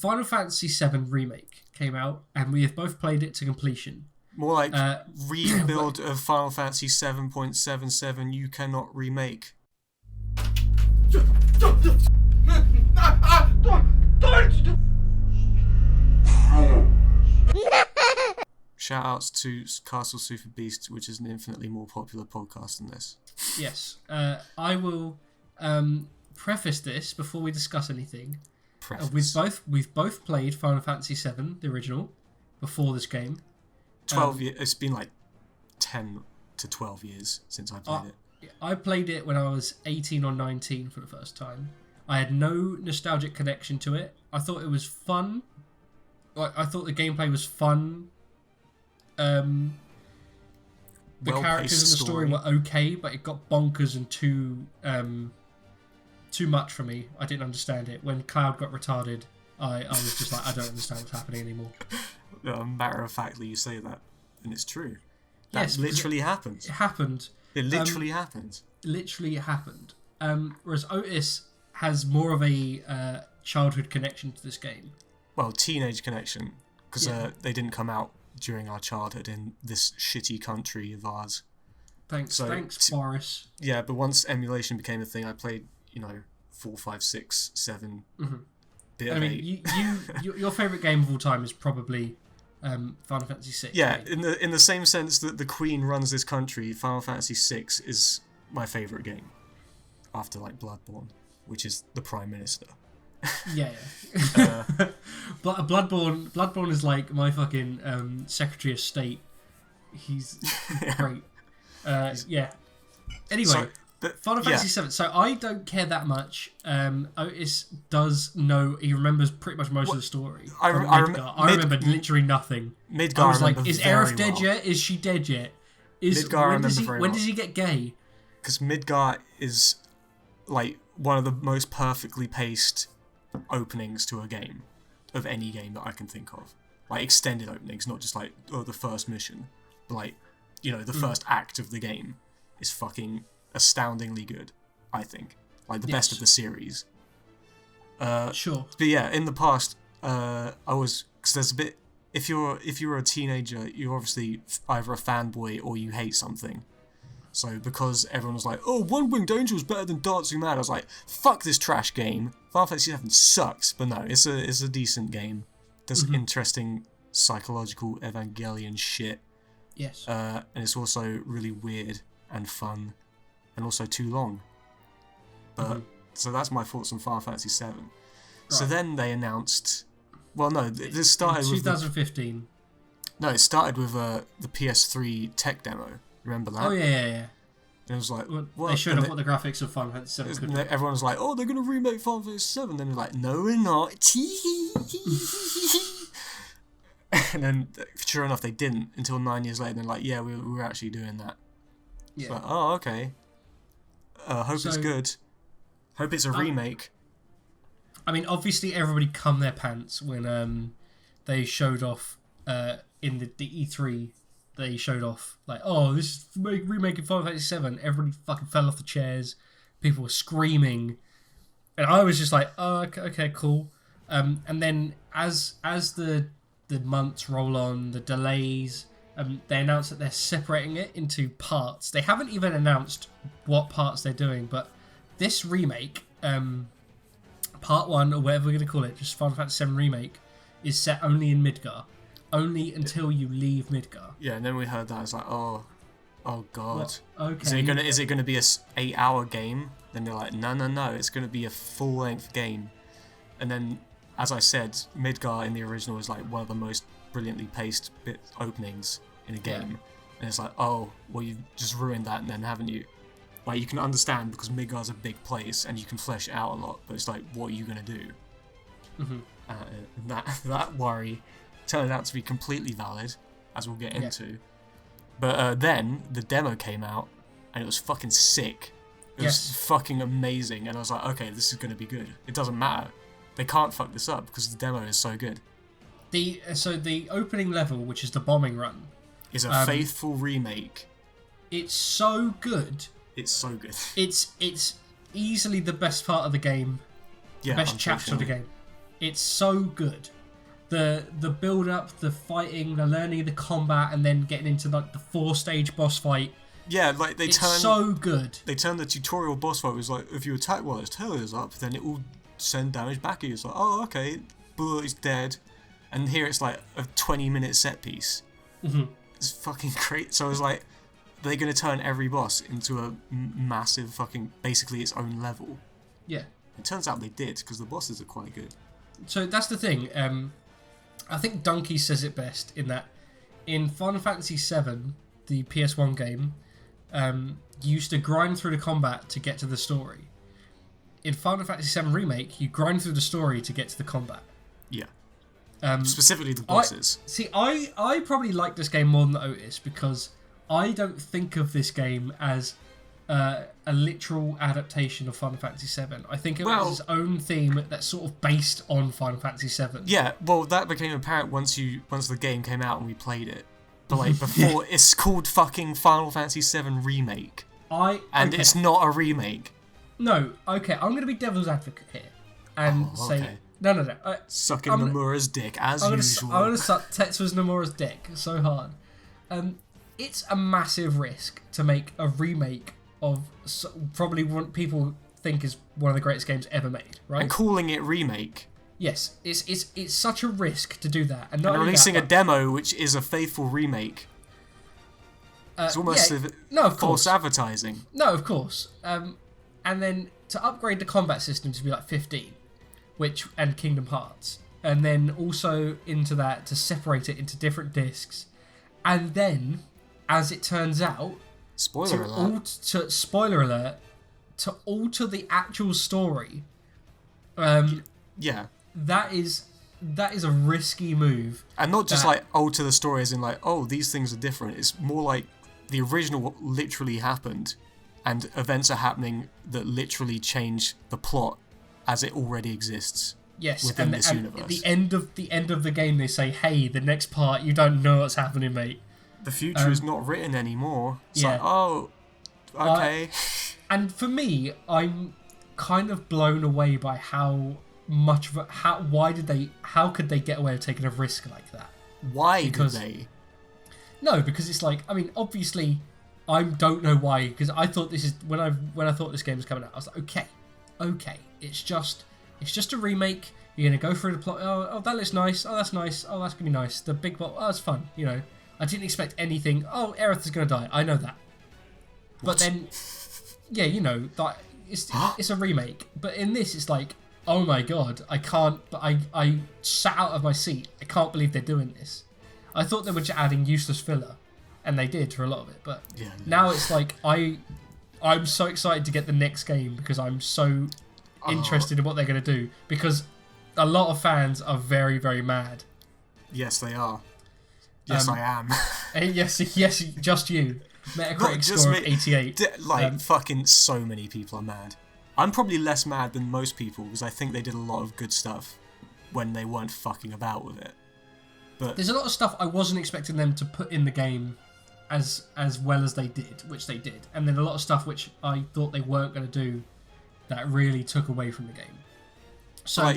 Final Fantasy VII Remake came out, and we have both played it to completion. More like rebuild of Final Fantasy 7.77 you cannot remake. Shout outs to Castle Super Beast, which is an infinitely more popular podcast than this. Yes. I will preface this before we discuss anything. We've both played Final Fantasy VII, the original, before this game. 12 years. It's been like 10 to 12 years since I played it. I played it when I was 18 or 19 for the first time. I had no nostalgic connection to it. I thought it was fun. I thought the gameplay was fun. The characters in the story were okay, but it got bonkers and too much for me. I didn't understand it. When Cloud got retarded, I was just like, I don't understand what's happening anymore. Matter of factly, you say that, and it's true. That literally happens. It happened. It literally happened. Literally happened. Whereas Otis has more of a childhood connection to this game. Well, teenage connection, because they didn't come out during our childhood in this shitty country of ours. Thanks, Boris. Yeah, but once emulation became a thing, I played, 4, 5, 6, 7. Mm-hmm. Bit I mean, your favourite game of all time is probably Final Fantasy VI. Yeah, right? in the same sense that the Queen runs this country, Final Fantasy VI is my favourite game, after like Bloodborne, which is the Prime Minister. Yeah. Bloodborne is like my fucking Secretary of State. He's great. Yeah. Anyway, Final Fantasy VII. So I don't care that much. Otis does know. He remembers pretty much most of the story. I remember literally nothing. Midgar. I was like, is Aerith dead yet? Is she dead yet? When does he get gay? Because Midgar is like one of the most perfectly paced openings to a game, of any game that I can think of. Like extended openings, not just like the first mission, but like the first act of the game is fucking astoundingly good, I think. Like the best of the series. Sure. But yeah, in the past, I was, because there's a bit, if you're a teenager, you're obviously either a fanboy or you hate something. So because everyone was like, oh, One Winged Angel is better than Dancing Mad, I was like, fuck this trash game. Final Fantasy VII sucks, but no, it's a decent game. There's interesting psychological Evangelion shit. Yes. And it's also really weird and fun, and also too long. But so that's my thoughts on Final Fantasy VII. Right. So then they announced, well, no, this started in with 2015. It started with the PS3 tech demo. Remember that? Oh yeah. And it was like, what? They showed off what the graphics of Final Fantasy VII could do. Everyone was like, oh, they're going to remake Final Fantasy VII. Then they're like, no, we're not. And then, sure enough, they didn't until 9 years later. They're like, yeah, we were actually doing that. Yeah. It's like, oh, okay. Hope it's good. Hope it's a remake. I mean, obviously, everybody cum their pants when they showed off in the E3. They showed off like, oh, this is remaking Final Fantasy VII. Everybody fucking fell off the chairs. People were screaming, and I was just like, oh, okay, cool. And then as the months roll on, the delays, they announce that they're separating it into parts. They haven't even announced what parts they're doing, but this remake, part 1 or whatever we're going to call it, just Final Fantasy VII Remake, is set only in Midgar. Only until you leave Midgar. Yeah, and then we heard that. It's like, oh god. Well, okay. Is it gonna be a 8-hour game? Then they're like, no. It's gonna be a full-length game. And then, as I said, Midgar in the original is like one of the most brilliantly paced openings in a game. Yeah. And it's like, oh, well, you've just ruined that, then, haven't you? Like, you can understand because Midgar's a big place and you can flesh it out a lot. But it's like, what are you gonna do? That worry turned out to be completely valid, as we'll get into. But then the demo came out, and it was fucking sick. It was fucking amazing, and I was like, okay, this is going to be good. It doesn't matter. They can't fuck this up, because the demo is so good. So the opening level, which is the bombing run, is a faithful remake. It's so good. It's so good. It's easily the best part of the game. The best chapter of the game. It's so good. The build up, the fighting, the learning the combat, and then getting into like the 4-stage boss fight. Yeah, like It's so good. They turn the tutorial boss fight was like, if you attack while its tail is up, then it will send damage back at you. It's like, oh, okay, is dead. And here it's like a 20-minute set piece. Mm-hmm. It's fucking great. So I was like, they're going to turn every boss into a massive fucking, basically its own level. Yeah. It turns out they did, because the bosses are quite good. So that's the thing. I think Donkey says it best in that in Final Fantasy VII, the PS1 game, you used to grind through the combat to get to the story. In Final Fantasy VII Remake, you grind through the story to get to the combat. Yeah. Specifically the bosses. I probably like this game more than Otis because I don't think of this game as a literal adaptation of Final Fantasy VII. I think it was its own theme that's sort of based on Final Fantasy VII. Yeah, well, that became apparent once the game came out and we played it. But like before, it's called fucking Final Fantasy VII Remake. It's not a remake. No, okay, I'm going to be devil's advocate here and say... No. Sucking Nomura's dick, as usual. I'm going to suck Tetsuya Nomura's dick so hard. It's a massive risk to make a remake of probably what people think is one of the greatest games ever made, right? And calling it remake. Yes, it's such a risk to do that. And releasing a demo which is a faithful remake. It's almost false advertising. No, of course. And then to upgrade the combat system to be like 15, and Kingdom Hearts, and then also into that to separate it into different discs, and then, as it turns out, spoiler alert, to alter the actual story. Yeah. That is a risky move. And not just like alter the story as in like, oh, these things are different. It's more like the original literally happened and events are happening that literally change the plot as it already exists. Yes, within this universe. At the end of the game they say, hey, the next part, you don't know what's happening, mate. The future is not written anymore. It's like, oh, okay. And for me, I'm kind of blown away by how could they get away with taking a risk like that? Why did they? No, because it's like, I mean, obviously, I don't know why. Because I thought this is when I thought this game was coming out, I was like, okay, it's just a remake. You're gonna go through the plot. Oh, that looks nice. Oh, that's nice. Oh, that's gonna be nice. The big plot. Oh, that's fun. You know, I didn't expect anything. Oh, Aerith is gonna die. I know that. But then, yeah, you know, that it's a remake. But in this, it's like, oh my god, I can't. But I sat out of my seat. I can't believe they're doing this. I thought they were just adding useless filler, and they did for a lot of it. But now it's like I'm so excited to get the next game because I'm so interested in what they're going to do, because a lot of fans are very, very mad. Yes, they are. Yes, I am. yes, just you. Metacritic score of 88. Fucking so many people are mad. I'm probably less mad than most people because I think they did a lot of good stuff when they weren't fucking about with it. But there's a lot of stuff I wasn't expecting them to put in the game as well as they did, which they did. And then a lot of stuff which I thought they weren't going to do that really took away from the game. So,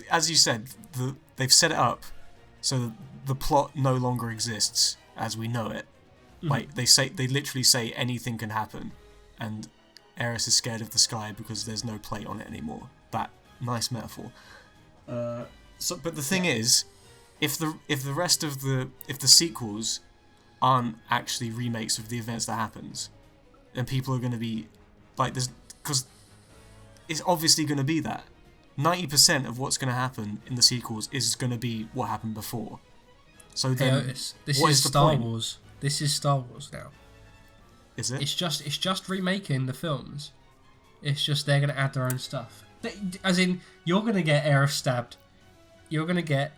as you said, they've set it up so the plot no longer exists as we know it. Mm-hmm. Like they literally say anything can happen, and Aeris is scared of the sky because there's no plate on it anymore. That nice metaphor. But the thing is, if the rest of the sequels aren't actually remakes of the events that happens, then people are going to be like this, because it's obviously going to be that 90% of what's going to happen in the sequels is going to be what happened before. So then, this is Star Wars. This is Star Wars now. Is it? It's just remaking the films. It's just they're going to add their own stuff. As in, you're going to get Aerith stabbed. You're going to get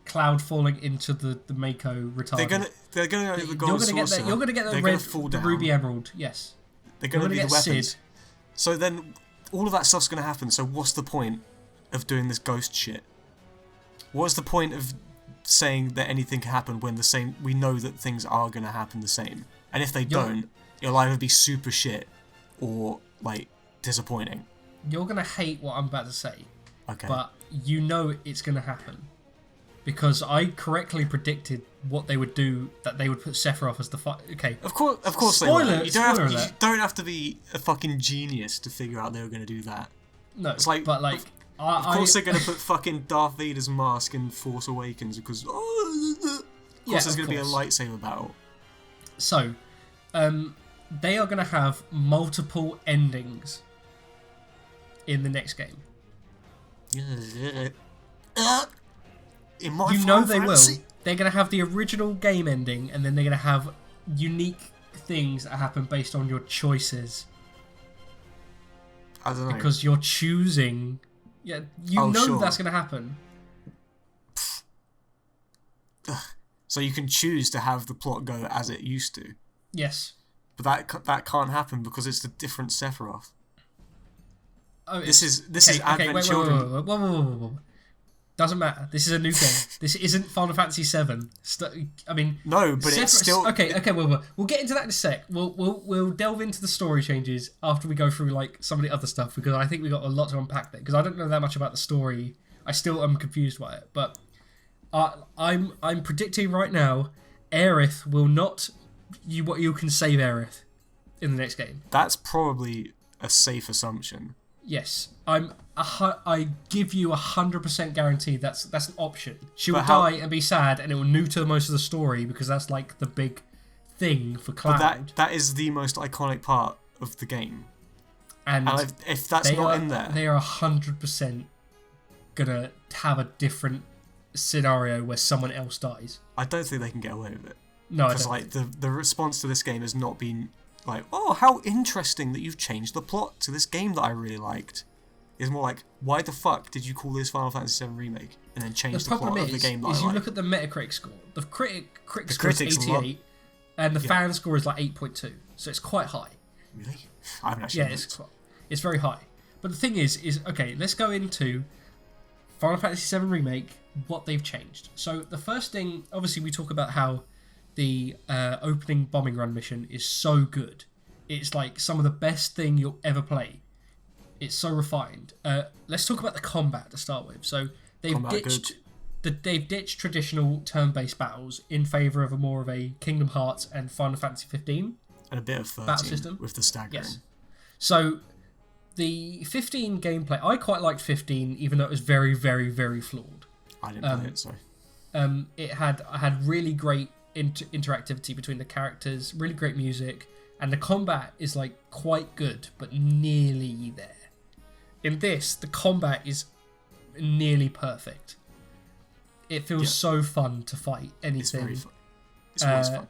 Cloud falling into the Mako retarded. They're gonna the gold saucer. You're gonna get the Ruby Emerald. Yes. They're gonna be the weapons. Sid. So then, all of that stuff's gonna happen. So what's the point of doing this ghost shit? What's the point of saying that anything can happen when we know that things are gonna happen the same? And if they don't, it'll either be super shit or like disappointing. you're gonna hate what I'm about to say, Okay. but you know it's gonna happen because I correctly predicted what they would do. That they would put Sephiroth as the okay. Of course, Spoiler- they will. You spoiler you alert. don't have to be a fucking genius to figure out they were going to do that. No, It's like, but like Of course, they're going to put fucking Darth Vader's mask in Force Awakens because of course there's going to be a lightsaber battle. So, they are going to have multiple endings in the next game. In my You know Final they will. Fantasy? They're going to have the original game ending, and then they're going to have unique things that happen based on your choices. I don't know. Because you're choosing. Yeah, you Oh, know sure. that's going to happen. So you can choose to have the plot go as it used to, Yes. but that can't happen because it's the different Sephiroth. Oh, This is Advent wait, Children. whoa. Doesn't matter. This is a new game. This isn't Final Fantasy VII. I mean, No, but it's still okay. We'll get into that in a sec. We'll delve into the story changes after we go through like some of the other stuff because I think we got a lot to unpack there because I don't know that much about the story. I still am confused by it, but I'm predicting right now, Aerith will not. You can save Aerith in the next game. That's probably a safe assumption. Yes, I give you 100% guarantee that's an option. She will But how- die and be sad, and it will neuter most of the story because that's like the big thing for Cloud. But that is the most iconic part of the game. and And if that's not in there, they are 100% gonna have a different scenario where someone else dies. I don't think they can get away with it. No, I Because don't. like the response to this game has not been like, oh, how interesting that you've changed the plot to this game that I really liked. It's more like, why the fuck did you call this Final Fantasy VII Remake and then change the problem plot is, of the game that I you liked? look at the Metacritic score. The critic score is critics 88, and the Yeah. fan score is like 8.2, so it's quite high. Really? I haven't actually Yeah, looked. it's very high. But the thing is okay, let's go into Final Fantasy VII Remake, what they've changed. So the first thing, obviously we talk about how the opening bombing run mission is so good. It's like some of the best thing you'll ever play. It's so refined. Let's talk about the combat to start with. So they've Combat ditched traditional turn-based battles in favour of more of a Kingdom Hearts and Final Fantasy 15 And a bit of 13 battle system. with the staggering. Yes. So the 15 gameplay, I quite liked 15, even though it was very, very, very flawed. I didn't play it, so. It had really great interactivity between the characters, really great music, and the combat is like quite good, but nearly there. In this, the combat is nearly perfect. It feels so fun to fight anything. It's very fun. It's always fun.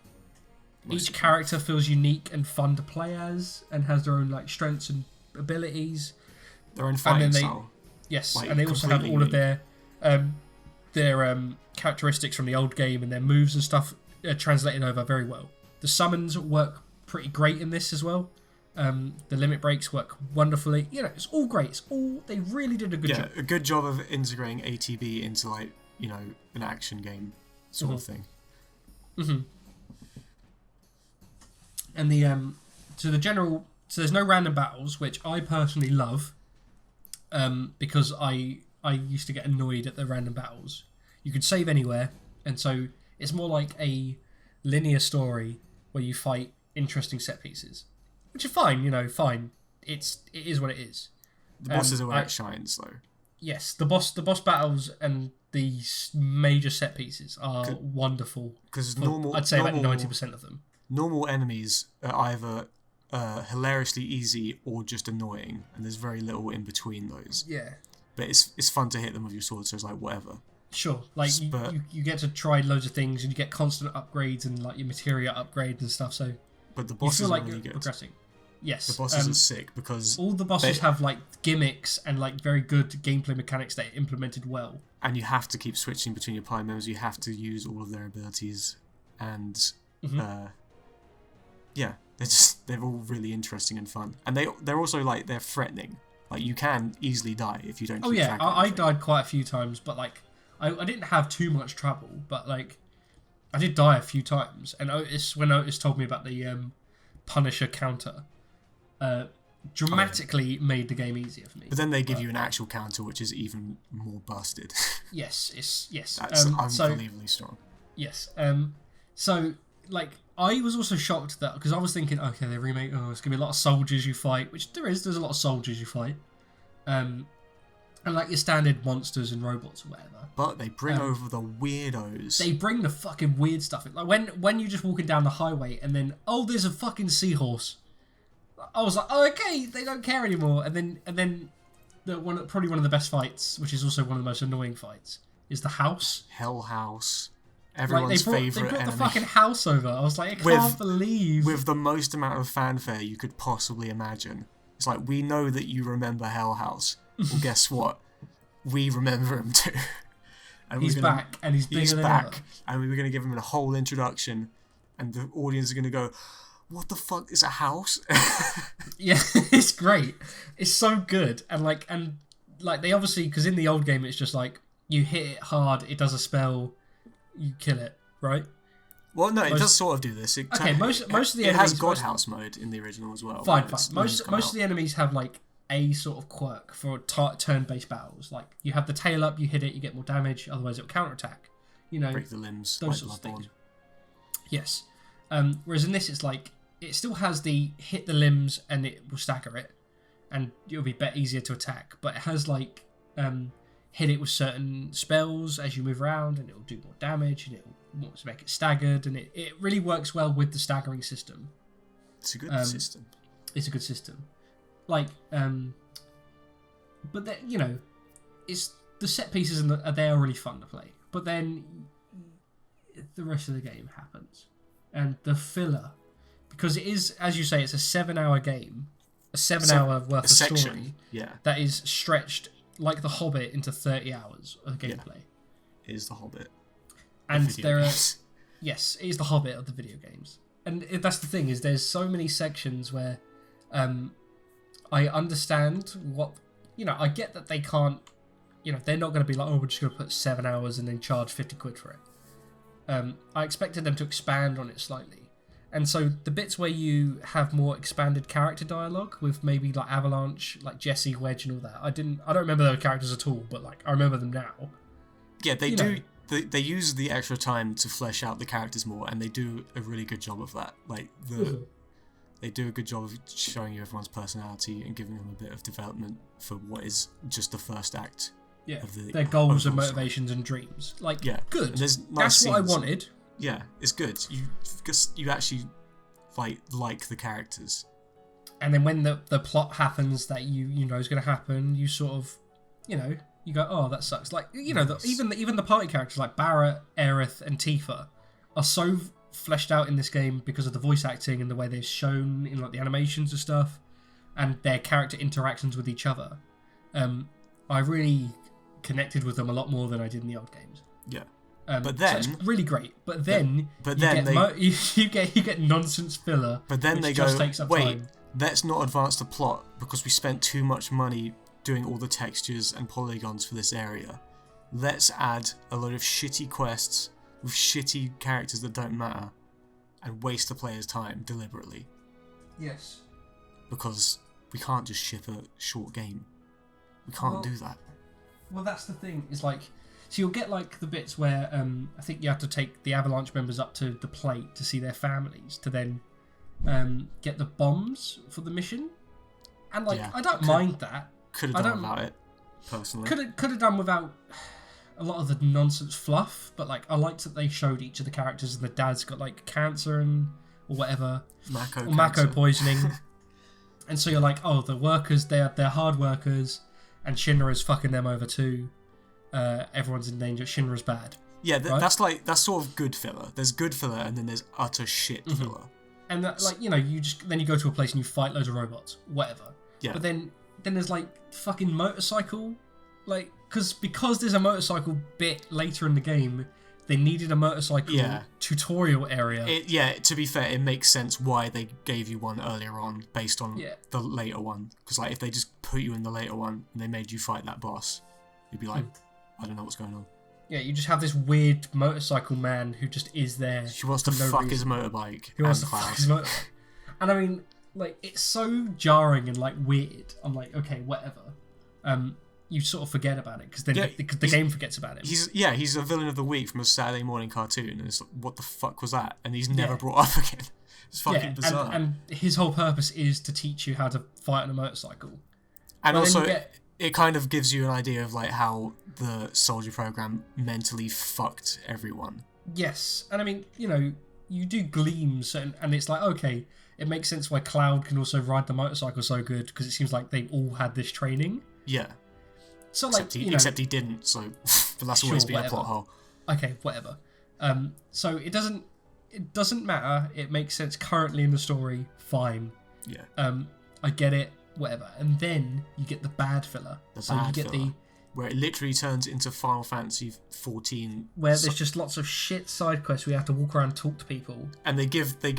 Each character feels unique and fun to play as, and has their own like strengths and abilities. Their own fighting they- style. Yes, Like, and they also have completely all of their characteristics from the old game and their moves and stuff translated over very well. The summons work pretty great in this as well. The limit breaks work wonderfully. You know, it's all great. They really did a good job. A good job of integrating ATB into like, an action game sort of thing. And so there's no random battles, which I personally love, because I used to get annoyed at the random battles. You could save anywhere, and so it's more like a linear story where you fight interesting set pieces, which are fine. Fine. It is what it is. The bosses are where it shines, though. Yes, the boss battles and the major set pieces are wonderful. Because I'd say about 90% of them. Normal enemies are either hilariously easy or just annoying, and there's very little in between those. Yeah. But it's fun to hit them with your sword, so it's like whatever. Sure, like But- you get to try loads of things and you get constant upgrades and like your materia upgrades and stuff, so But the you bosses feel like are really you're good. progressing. Yes, The bosses are sick because all the bosses they- have like gimmicks and like very good gameplay mechanics that are implemented well. and you have to keep switching between your party members. You have to use all of their abilities, and yeah, they're all really interesting and fun. And they're also like they're threatening. Like you can easily die if you don't. Oh keep yeah, track of I anything. died quite a few times, but like I didn't have too much trouble, but like I did die a few times. And when Otis told me about the Punisher counter, dramatically made the game easier for me. But then they give you an actual counter, which is even more busted. Yes. That's unbelievably strong. Yes. So, like, I was also shocked that, because I was thinking, okay, they remake, it's going to be a lot of soldiers you fight, which there's a lot of soldiers you fight. And, like, your standard monsters and robots or whatever. But they bring over the weirdos. They bring the fucking weird stuff in. Like, when you're just walking down the highway and then, there's a fucking seahorse. I was like, okay, they don't care anymore. And then probably one of the best fights, which is also one of the most annoying fights, is the house. Hell House. Everyone's favourite favourite enemy. They brought enemy. the fucking house over. I was like, I can't believe. With the most amount of fanfare you could possibly imagine. It's like, we know that you remember Hell House. Well, guess what? We remember him too. And he's back, and he's bigger than ever. And we were going to give him a whole introduction, and the audience are going to go, what the fuck is a house? Yeah, it's great. It's so good. And they obviously, because in the old game it's just like, you hit it hard, it does a spell, you kill it, right? Well, no, it does sort of do this. Most of the it enemies... has God House mode in the original as well. Fine. Most of the enemies have, like, a sort of quirk for turn-based battles. Like, you have the tail up, you hit it, you get more damage, otherwise it'll counterattack. You know, break the limbs, those sorts of things. Yes. Whereas in this, it's like, it still has the hit the limbs and it will stagger it, and it'll be easier to attack. But it has, like, hit it with certain spells as you move around, and it'll do more damage, and it'll make it staggered, and it really works well with the staggering system. It's a good system. It's a good system. Like, but then, you know, it's the set pieces and they are really fun to play. But then the rest of the game happens, and the filler, because it is, as you say, it's a 7-hour game, a 7-hour worth of story. Yeah. That is stretched like The Hobbit into 30 hours of gameplay. It is The Hobbit. And there are, yes, it is The Hobbit of the video games. And that's the thing, is there's so many sections where I understand what, you know, I get that they can't, you know, they're not going to be like, we're just going to put 7 hours and then charge 50 quid for it. I expected them to expand on it slightly. And so the bits where you have more expanded character dialogue with maybe like Avalanche, like Jesse, Wedge and all that, I don't remember those characters at all, but like I remember them now. Yeah, they do. They use the extra time to flesh out the characters more, and they do a really good job of that. Like they do a good job of showing you everyone's personality and giving them a bit of development for what is just the first act. Yeah, their goals and motivations and dreams. Like, good. That's what I wanted. Yeah, it's good. You actually like the characters. And then when the plot happens that you know is going to happen, you sort of, you know, you go, oh, that sucks. Like, you know, even the party characters like Barrett, Aerith, and Tifa are so fleshed out in this game because of the voice acting and the way they're shown in like the animations and stuff, and their character interactions with each other. I really connected with them a lot more than I did in the old games. Yeah. But then so it's really great. But then you get nonsense filler. But then they go, wait, time. Let's not advance the plot because we spent too much money doing all the textures and polygons for this area. Let's add a load of shitty quests with shitty characters that don't matter and waste the player's time deliberately. Yes. Because we can't just ship a short game. We can't do that. Well, that's the thing. Is like, so you'll get like the bits where I think you have to take the Avalanche members up to the plate to see their families to then get the bombs for the mission. And like, I don't mind that. Could have done without it, personally. Could have done without a lot of the nonsense fluff, but like I liked that they showed each of the characters and the dad's got like cancer or whatever, Mako poisoning, and so you're like, oh, the workers, they're hard workers, and Shinra's fucking them over too. Everyone's in danger. Shinra's bad. Yeah, that's sort of good filler. There's good filler, and then there's utter shit filler. And that, like, you know, you go to a place and you fight loads of robots, whatever. Yeah. But then there's like fucking motorcycle, like because there's a motorcycle bit later in the game. They needed a motorcycle tutorial area. To be fair, it makes sense why they gave you one earlier on based on the later one. Because like if they just put you in the later one and they made you fight that boss, you'd be like, I don't know what's going on. Yeah, you just have this weird motorcycle man who just is there. He wants to fuck his motorbike. He wants to fuck his motorbike. And I mean, like it's so jarring and like weird. I'm like, okay, whatever. You sort of forget about it because then the game forgets about it. He's a villain of the week from a Saturday morning cartoon, and it's like, what the fuck was that? And he's never brought up again. It's fucking bizarre. And his whole purpose is to teach you how to fight on a motorcycle. And also, it kind of gives you an idea of like how the soldier program mentally fucked everyone. Yes, and I mean, you know, you do gleams, and it's like, okay, it makes sense why Cloud can also ride the motorcycle so good, because it seems like they all had this training. Yeah. So like, except he didn't, so but that's always been a plot hole. Okay, whatever. So it doesn't matter. It makes sense currently in the story. Fine. Yeah. I get it. Whatever. And then you get the bad filler. Where it literally turns into Final Fantasy 14, where there's just lots of shit side quests where you have to walk around and talk to people. And they clearly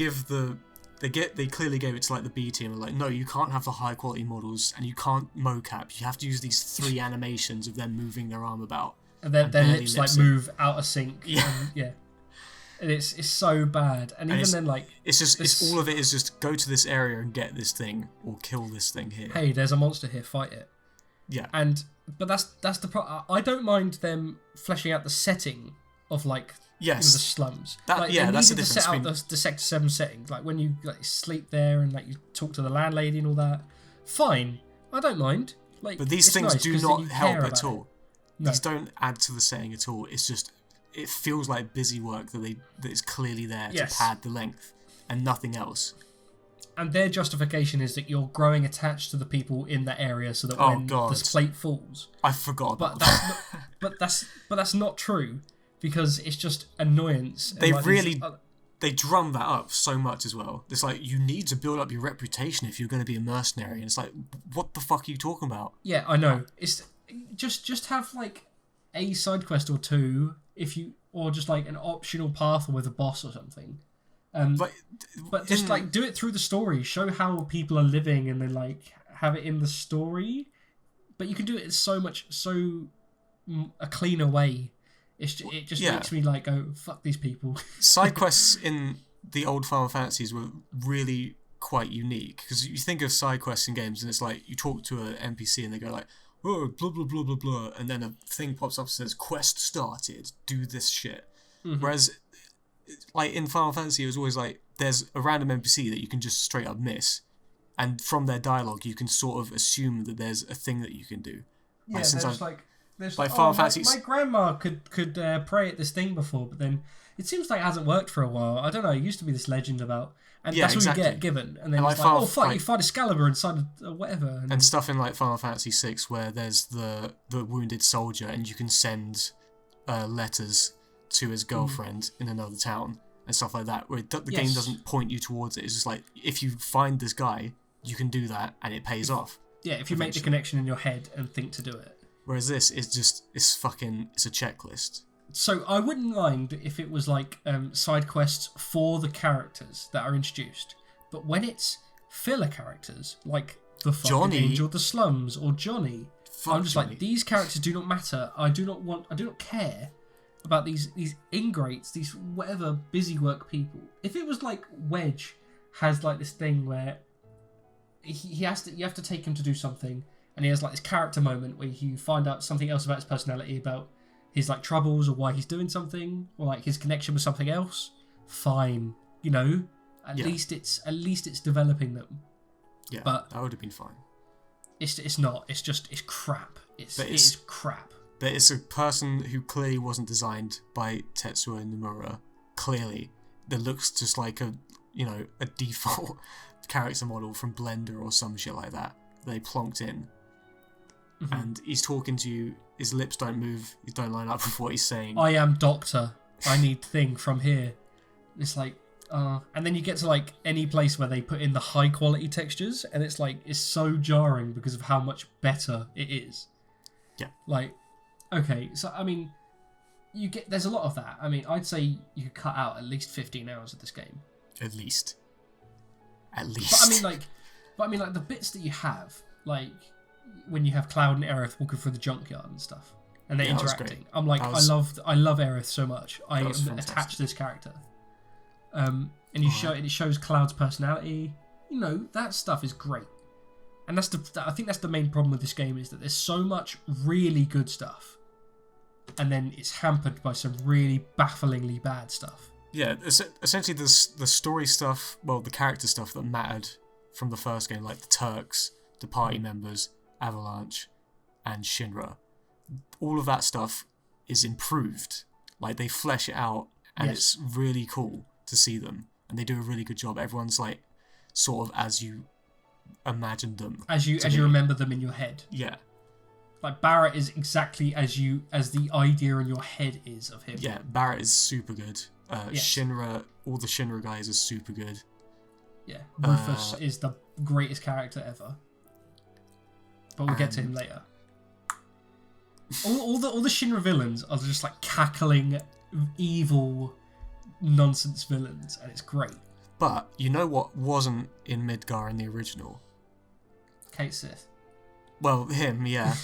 gave it to like the B team. Like, no, you can't have the high quality models, and you can't mocap. You have to use these 3 animations of them moving their arm about, and their lips like move out of sync. Yeah, and it's so bad. And even then, like, it's all of it is just go to this area and get this thing, or kill this thing here. Hey, there's a monster here, fight it. Yeah, but that's the problem. I don't mind them fleshing out the setting of like. Yes, the slums. That's the difference. To set out the Sector 7 setting, like when you like sleep there and like you talk to the landlady and all that. Fine, I don't mind. Like, but these things do not help at all. No. These don't add to the setting at all. It's just it feels like busy work that is clearly there to pad the length and nothing else. And their justification is that you're growing attached to the people in that area, so that when this plate falls, I forgot about that. But that's not true. Because it's just annoyance. They really they drum that up so much as well. It's like, you need to build up your reputation if you're going to be a mercenary, and it's like, what the fuck are you talking about? Yeah, I know. It's just have like a side quest or 2, or just like an optional path with a boss or something. But just like do it through the story. Show how people are living, and then like have it in the story. But you can do it a cleaner way. It just makes me like go, fuck these people. Side quests in the old Final Fantasies were really quite unique, because you think of side quests in games and it's like you talk to an NPC and they go like, oh, blah blah blah blah blah, and then a thing pops up and says quest started, do this shit. Mm-hmm. Whereas like in Final Fantasy it was always like there's a random NPC that you can just straight up miss, and from their dialogue you can sort of assume that there's a thing that you can do. Yeah, my grandma could pray at this thing before, but then it seems like it hasn't worked for a while. I don't know. It used to be this legend about, and that's what you get given. And then it's like, you fight Excalibur inside whatever. And stuff in like Final Fantasy VI where there's the wounded soldier, and you can send letters to his girlfriend in another town and stuff like that. Where the game doesn't point you towards it. It's just like, if you find this guy, you can do that, and it pays off. Yeah, if you make the connection in your head and think to do it. Whereas this is just, it's a checklist. So I wouldn't mind if it was like side quests for the characters that are introduced. But when it's filler characters, like the fucking Angel, the Slums, or Johnny, I'm just like, these characters do not matter. I do not care about these ingrates, these whatever busy work people. If it was like Wedge has like this thing where you have to take him to do something, and he has like this character moment where you find out something else about his personality, about his like troubles, or why he's doing something, or like his connection with something else. Fine, you know, at least it's developing them. Yeah, but that would have been fine. It's not. It's crap. It's crap. But it's a person who clearly wasn't designed by Tetsuya Nomura. Clearly, that looks just like a default character model from Blender or some shit like that. They plonked in. Mm-hmm. And he's talking to you, his lips don't move, he don't line up with what he's saying. I am doctor, I need thing from here. It's like, and then you get to like any place where they put in the high quality textures, and it's like, it's so jarring because of how much better it is. Yeah. Like, okay, so I mean, there's a lot of that. I mean, I'd say you could cut out at least 15 hours of this game. At least. But I mean like the bits that you have, like when you have Cloud and Aerith walking through the junkyard and stuff, and they're interacting. I'm like, I love Aerith so much. I am attached to this character. And it shows Cloud's personality. you know, that stuff is great. And I think that's the main problem with this game, is that there's so much really good stuff, and then it's hampered by some really bafflingly bad stuff. Yeah, essentially the story stuff, well, the character stuff that mattered from the first game, like the Turks, the party members, Avalanche, and Shinra, all of that stuff is improved. Like, they flesh it out, and it's really cool to see them, and they do a really good job. Everyone's like sort of as you imagined them, as you remember them in your head. Yeah, like Barrett is exactly as the idea in your head is of him. Yeah, Barrett is super good. Yes. Shinra, all the Shinra guys are super good. Yeah, Rufus is the greatest character ever, but we'll get to him later. All the Shinra villains are just like cackling, evil, nonsense villains, and it's great. But you know what wasn't in Midgar in the original? Kate Sith. Well, him, yeah.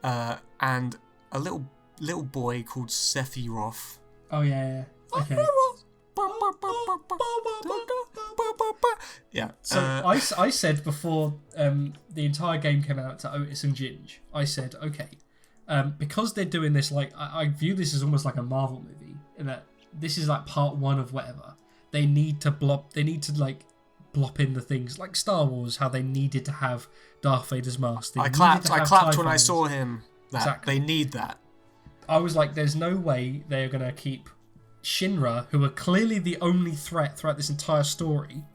And a little boy called Sephiroth. Oh yeah. Okay. Yeah. So I said before the entire game came out to Otis and Ginge, I said, okay, because they're doing this, like I view this as almost like a Marvel movie, in that this is like part one of whatever. They need to blop in the things like Star Wars, how they needed to have Darth Vader's mask. I clapped when I saw him. They need that. I was like, there's no way they're going to keep Shinra, who are clearly the only threat throughout this entire story.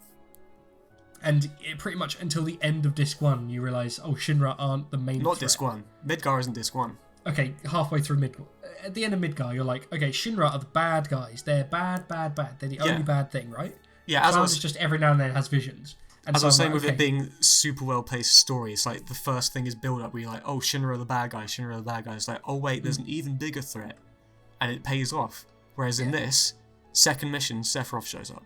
And pretty much until the end of Disc 1, you realise, Shinra aren't the main threat. Not Disc 1. Midgar isn't Disc 1. Okay, halfway through Midgar. At the end of Midgar, you're like, okay, Shinra are the bad guys. They're bad. They're the only bad thing, right? Yeah, Cloud is just every now and then has visions. And as I was saying, with it being super well-paced story, it's like the first thing is build-up where you're like, Shinra are the bad guy, Shinra are the bad guy. It's like, wait, there's an even bigger threat. And it pays off. Whereas in this, second mission, Sephiroth shows up.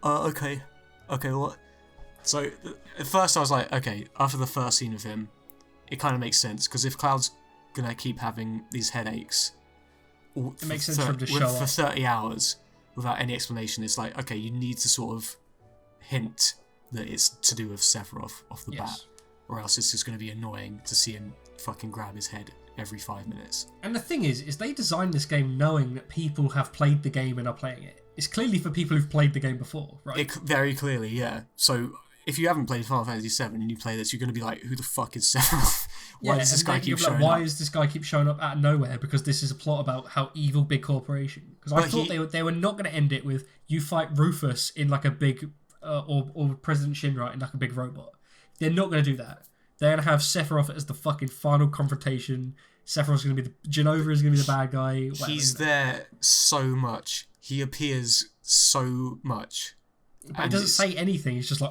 Okay, what? So, at first I was like, okay, after the first scene of him, it kind of makes sense, because if Cloud's gonna keep having these headaches it makes sense for him to show up for 30 hours without any explanation, it's like, okay, you need to sort of hint that it's to do with Sephiroth off the bat, or else it's just going to be annoying to see him fucking grab his head every 5 minutes. And the thing is they designed this game knowing that people have played the game and are playing it. It's clearly for people who've played the game before, right? Very clearly, yeah. So if you haven't played Final Fantasy VII and you play this, you're going to be like, who the fuck is Sephiroth? Why does this guy keep showing up? Why does this guy keep showing up out of nowhere? Because this is a plot about how evil big corporation. Because I thought they were not going to end it with you fight Rufus in like a big or President Shinra in like a big robot. They're not going to do that. They're going to have Sephiroth as the fucking final confrontation. Sephiroth's going to be Jenova is going to be the bad guy. He's there so much. He appears so much. But he doesn't say anything. He's just like,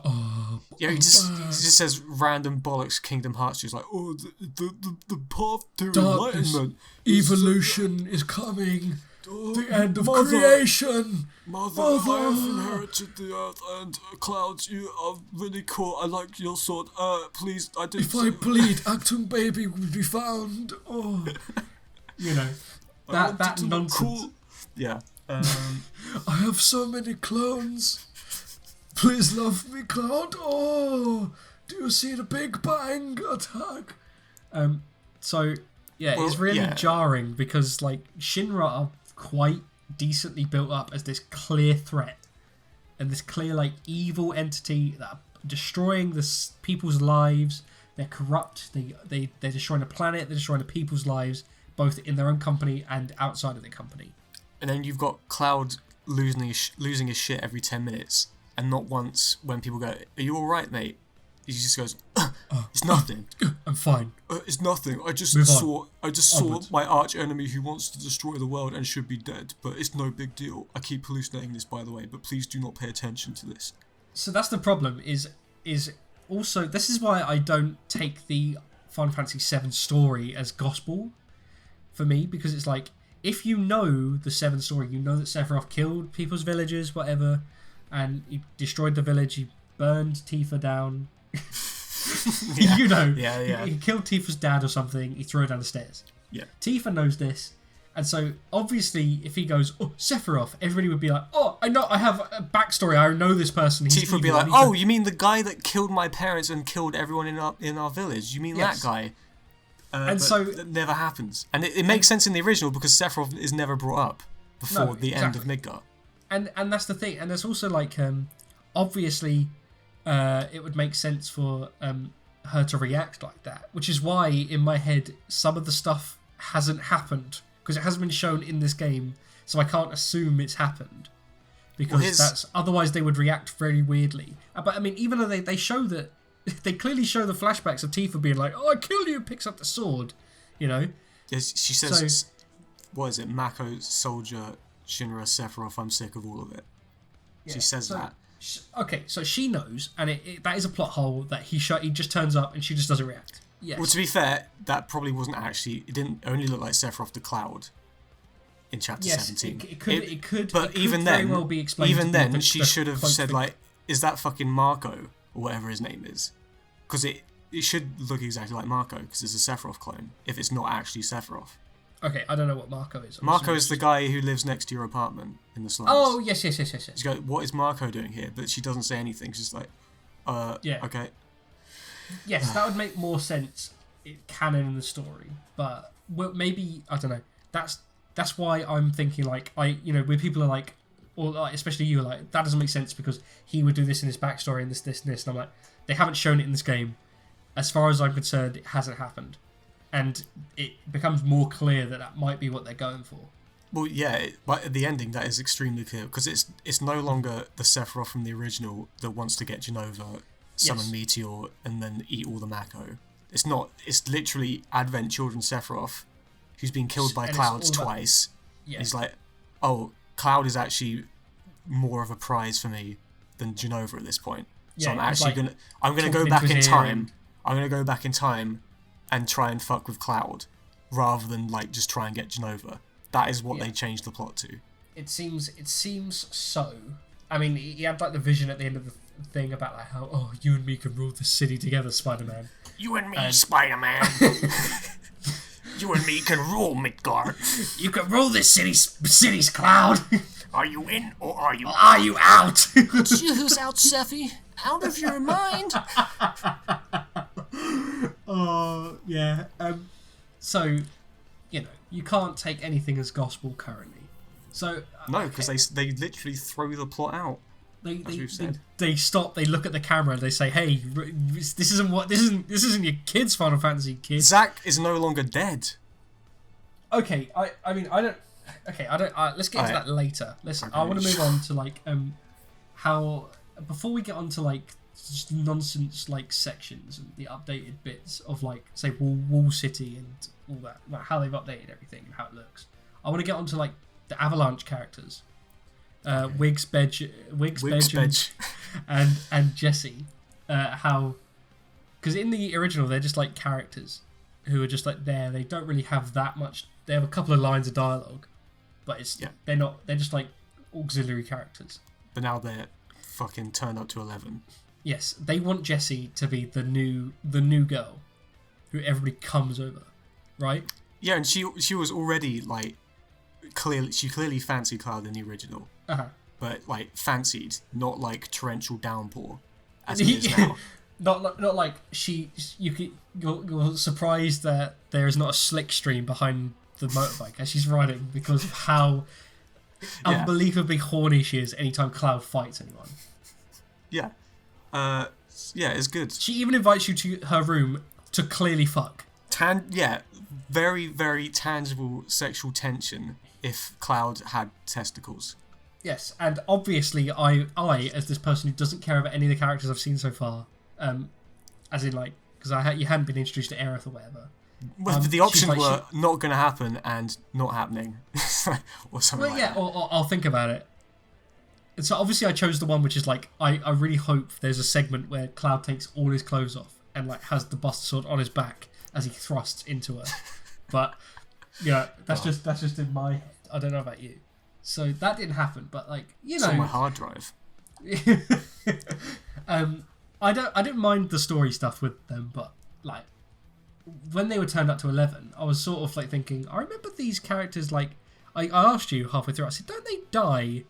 yeah, he just says random bollocks. Kingdom Hearts. He's like, the path to enlightenment, evolution is coming. The end of creation. Mother, I have inherited the earth, and Clouds, you are really cool. I like your sword. Please, I didn't. If I bleed, Acton Baby will be found. Oh, you know that nonsense. Cool. Yeah. I have so many clones. Please love me, Cloud. Oh, do you see the Big Bang attack? So yeah, it's really jarring because like Shinra are quite decently built up as this clear threat and this clear like evil entity that are destroying people's lives. They're corrupt. They're destroying the planet. They're destroying the people's lives, both in their own company and outside of their company. And then you've got Cloud losing his shit every 10 minutes. And not once when people go, "Are you all right, mate?" He just goes, "It's nothing. I'm fine. It's nothing. I just saw my arch enemy who wants to destroy the world and should be dead. But it's no big deal. I keep hallucinating this, by the way. But please do not pay attention to this." So that's the problem. Is also this is why I don't take the Final Fantasy VII story as gospel for me, because it's like if you know the 7 story, you know that Sephiroth killed people's villages, whatever. And he destroyed the village. He burned Tifa down. Yeah. He killed Tifa's dad or something. He threw her down the stairs. Yeah. Tifa knows this, And so, obviously, if he goes, oh, Sephiroth, everybody would be like, oh, I know, I have a backstory, I know this person. He's Tifa would be evil, like, oh, you mean the guy that killed my parents and killed everyone in our village? You mean Yes. that guy? And but so- that never happens. And it makes sense in the original because Sephiroth is never brought up before No, the end of Midgar. And that's the thing. And there's also, like, obviously, it would make sense for her to react like that. Which is why, in my head, some of the stuff hasn't happened. Because it hasn't been shown in this game. So I can't assume it's happened. Because that's otherwise they would react very weirdly. But, I mean, even though they show that... They clearly show the flashbacks of Tifa being like, oh, I killed you, picks up the sword. You know? Yes, she says, what is it? Mako, Soldier, Shinra, Sephiroth, I'm sick of all of it. She says that. Okay, so she knows, and that is a plot hole that he just turns up and she just doesn't react. Yes. Well, to be fair, that probably wasn't actually... It didn't only look like Sephiroth the Cloud in Chapter 17. It could But even even very then, well be explained. even to be then, the she should have cloak said, figure. like, is that fucking Marco? Or whatever his name is. Because it should look exactly like Marco, because it's a Sephiroth clone, if it's not actually Sephiroth. Okay, I don't know what Marco is. Marco is the guy who lives next to your apartment in the slums. Oh, yes. She goes, what is Marco doing here? But she doesn't say anything. She's just like, Yeah. okay. Yes, that would make more sense, canon in the story. But maybe, I don't know. That's why I'm thinking, like, where people are like, or like, especially you are like, that doesn't make sense because he would do this in his backstory and this, and I'm like, they haven't shown it in this game. As far as I'm concerned, it hasn't happened. And it becomes more clear that might be what they're going for. Well, yeah, but at the ending, that is extremely clear, because it's no longer the Sephiroth from the original that wants to get Jenova, summon Meteor, and then eat all the Mako. It's not. It's literally Advent Children Sephiroth, who's been killed by Cloud twice. Yeah. He's like, oh, Cloud is actually more of a prize for me than Jenova at this point. So I'm actually I'm gonna go back in time. I'm gonna go back in time and try and fuck with Cloud, rather than like just try and get Jenova. That is what they changed the plot to. It seems so. I mean, he had like the vision at the end of the thing about like how, oh, you and me can rule the city together, Spider-Man. You and me, Spider-Man. You and me can rule Midgard. You can rule this city's Cloud. Are you in or are you? Are you out? It's you who's out, Sephi. Out of your mind. Oh yeah. So, you can't take anything as gospel currently. So no, because they literally throw the plot out. They stop. They look at the camera and they say, "Hey, this isn't your kids' Final Fantasy, kid." Zack is no longer dead. Okay, I mean I don't. Okay, I don't. Let's get into that later. Listen, I want to move on to like how before we get on to like just nonsense like sections and the updated bits of like say Wall City and all that, like how they've updated everything and how it looks. I want to get on to like the Avalanche characters, Wiggs, Bedge, and Jesse. How, because in the original they're just like characters who are just like there. They don't really have that much. They have a couple of lines of dialogue, but they're not. They're just like auxiliary characters. But now they're fucking turned up to 11. Yes, they want Jessie to be the new girl, who everybody comes over, right? Yeah, and she was already like clearly fancied Cloud in the original, but like fancied, not like torrential downpour, as it is now. Not like you're surprised that there is not a slick stream behind the motorbike as she's riding because of how unbelievably horny she is anytime Cloud fights anyone. Yeah. Yeah, it's good. She even invites you to her room to clearly fuck. Very, very tangible sexual tension if Cloud had testicles. Yes, and obviously I as this person who doesn't care about any of the characters I've seen so far, as in like, because you hadn't been introduced to Aerith or whatever. Well, the options were not going to happen and not happening, or something like that. Or I'll think about it. And so obviously I chose the one which is like, I really hope there's a segment where Cloud takes all his clothes off and like has the Buster Sword on his back as he thrusts into her. But yeah, that's just in my head. I don't know about you. So that didn't happen, but like, It's on my hard drive. I didn't mind the story stuff with them, but like, when they were turned up to 11, I was sort of like thinking, I remember these characters, like, I asked you halfway through, I said, don't they die?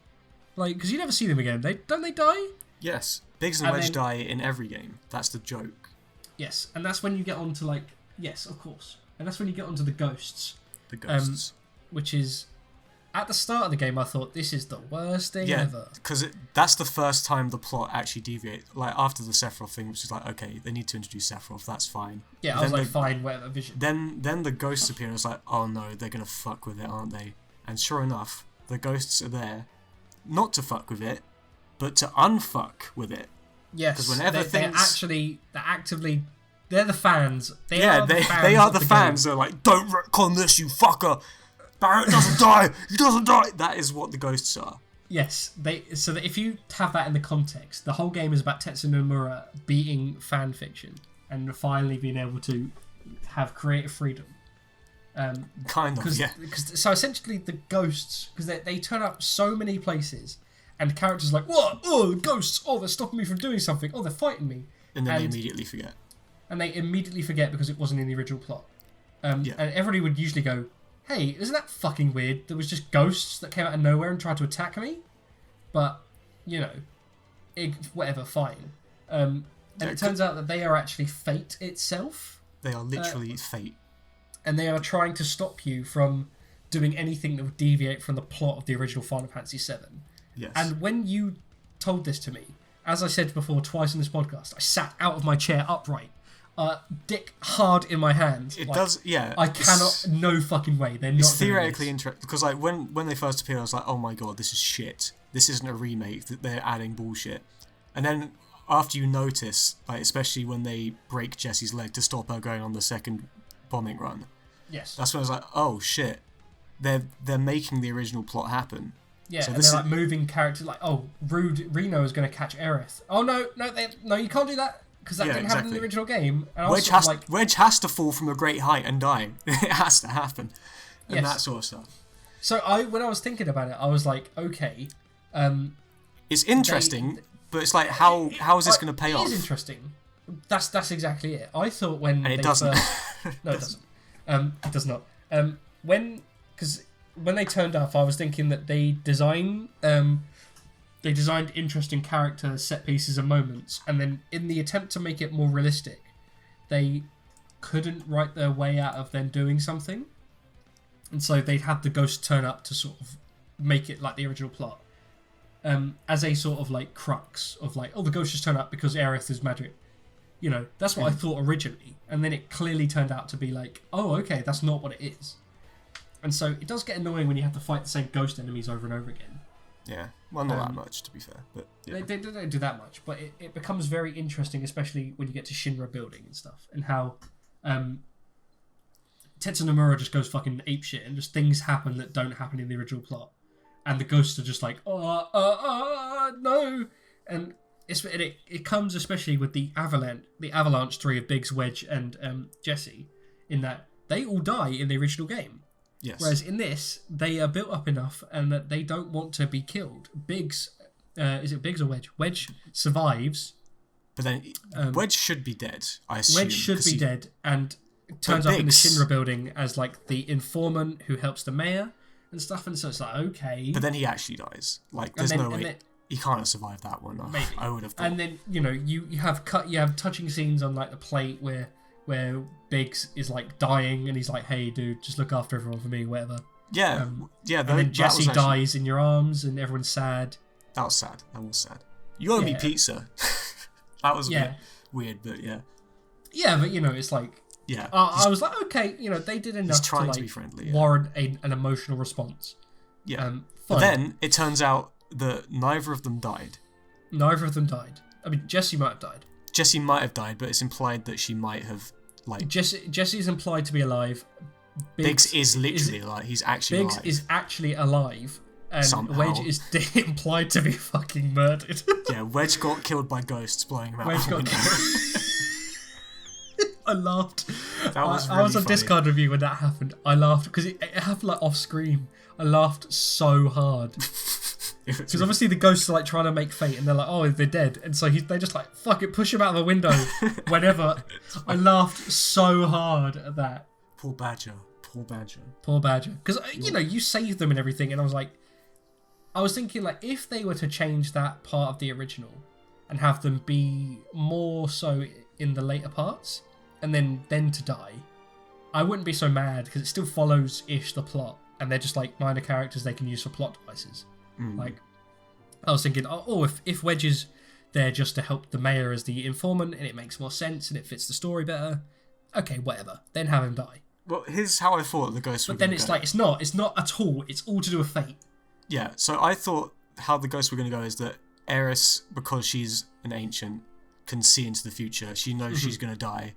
Like, because you never see them again. Don't they die? Yes. Biggs and Wedge die in every game. That's the joke. Yes, and that's when you get onto, like, yes, of course. And that's when you get onto the ghosts. The ghosts. Which is, at the start of the game, I thought, this is the worst thing ever. Because that's the first time the plot actually deviates. Like, after the Sephiroth thing, which is like, okay, they need to introduce Sephiroth, that's fine. Yeah, I was like, fine, whatever, Vision. Then the ghosts appear, and I was like, oh no, they're going to fuck with it, aren't they? And sure enough, the ghosts are there, not to fuck with it, but to unfuck with it. Yes, because whenever they're actively, they're the fans. They are the fans. They're like, don't retcon this, you fucker. Barret doesn't die. He doesn't die. That is what the ghosts are. Yes, so that if you have that in the context, the whole game is about Tetsuya Nomura beating fan fiction and finally being able to have creative freedom. Kind of, yeah. So essentially, the ghosts, because they turn up so many places. And characters like, what? Oh, ghosts! Oh, they're stopping me from doing something. Oh, they're fighting me. And then they immediately forget. And they immediately forget because it wasn't in the original plot. And everybody would usually go, hey, isn't that fucking weird? There was just ghosts that came out of nowhere and tried to attack me? But, you know, whatever, fine. And it turns out that they are actually fate itself. They are literally fate. And they are trying to stop you from doing anything that would deviate from the plot of the original Final Fantasy VII. Yes. And when you told this to me, as I said before twice in this podcast, I sat out of my chair upright, dick hard in my hand. It does, yeah. I cannot, no fucking way. They're not. It's theoretically interesting because, like, when they first appeared, I was like, oh my god, this is shit. This isn't a remake. They're adding bullshit. And then after you notice, like, especially when they break Jessie's leg to stop her going on the second bombing run. Yes. That's when I was like, oh shit, they're making the original plot happen. Yeah, so and they're like moving characters, like, oh, Reno is going to catch Aerith. Oh no, you can't do that because that didn't happen in the original game. And Wedge has to fall from a great height and die. It has to happen, and that sort of stuff. So when I was thinking about it, I was like, okay, it's interesting, but it's like, how is this going to pay off? It is interesting. That's exactly it. I thought when it doesn't. No, it doesn't. It does not. Because when they turned up, I was thinking that they designed interesting character set pieces and moments, and then in the attempt to make it more realistic, they couldn't write their way out of them doing something, and so they had the ghost turn up to sort of make it like the original plot, as a sort of like crux of like, oh, the ghost just turned up because Aerith is magic. You know, that's what I thought originally, and then it clearly turned out to be like, oh, okay, that's not what it is. And so it does get annoying when you have to fight the same ghost enemies over and over again. Yeah, well, not that much, to be fair. But yeah. They don't do that much, but it becomes very interesting, especially when you get to Shinra building and stuff, and how Tetsuya Nomura just goes fucking apeshit, and just things happen that don't happen in the original plot. And the ghosts are just like, no! And it comes especially with the Avalanche 3 of Biggs, Wedge, and Jessie, in that they all die in the original game. Yes. Whereas in this, they are built up enough and that they don't want to be killed. Biggs, is it Biggs or Wedge? Wedge survives. But then Wedge should be dead, I assume. Wedge should be dead and turns up in the Shinra building as like the informant who helps the mayor and stuff. And so it's like, okay. But then he actually dies. Like, there's no way. He can't have survived that one. Maybe. I would have thought. And then, you know, you have touching scenes on like the plate where Biggs is like dying and he's like, hey dude, just look after everyone for me, whatever. Yeah. And then Jessie dies in your arms and everyone's sad. That was sad. You owe me pizza. That was a bit weird, but yeah. Yeah, but you know, it's like, yeah. I was like, okay, you know, they did enough to like, be friendly, warrant an emotional response. Yeah. But then it turns out that neither of them died. Neither of them died. I mean, Jessie might have died. Jessie might have died, but it's implied that she might have, like... Jessie is implied to be alive. Biggs is literally alive. He's actually alive. Biggs is actually alive. And somehow. Wedge is implied to be fucking murdered. Yeah, Wedge got killed by ghosts blowing him out of the window. I laughed. That was really I was on funny. Discard review when that happened. I laughed because it happened like off screen. I laughed so hard. Because obviously the ghosts are like trying to make fate, and they're like, oh, they're dead, and so they're just like, fuck it, push him out of the window. Whenever I laughed so hard at that. Poor Badger. Poor Badger. Because you saved them and everything, and I was thinking like if they were to change that part of the original and have them be more so in the later parts, and then to die, I wouldn't be so mad because it still follows ish the plot, and they're just like minor characters they can use for plot devices. Like, I was thinking, if Wedge is there just to help the mayor as the informant, and it makes more sense and it fits the story better, okay, whatever. Then have him die. Well, here's how I thought the ghosts were But then gonna it's go. like it's not at all. It's all to do with fate. Yeah, so I thought how the ghosts were going to go is that Eris, because she's an ancient, can see into the future. She knows she's going to die,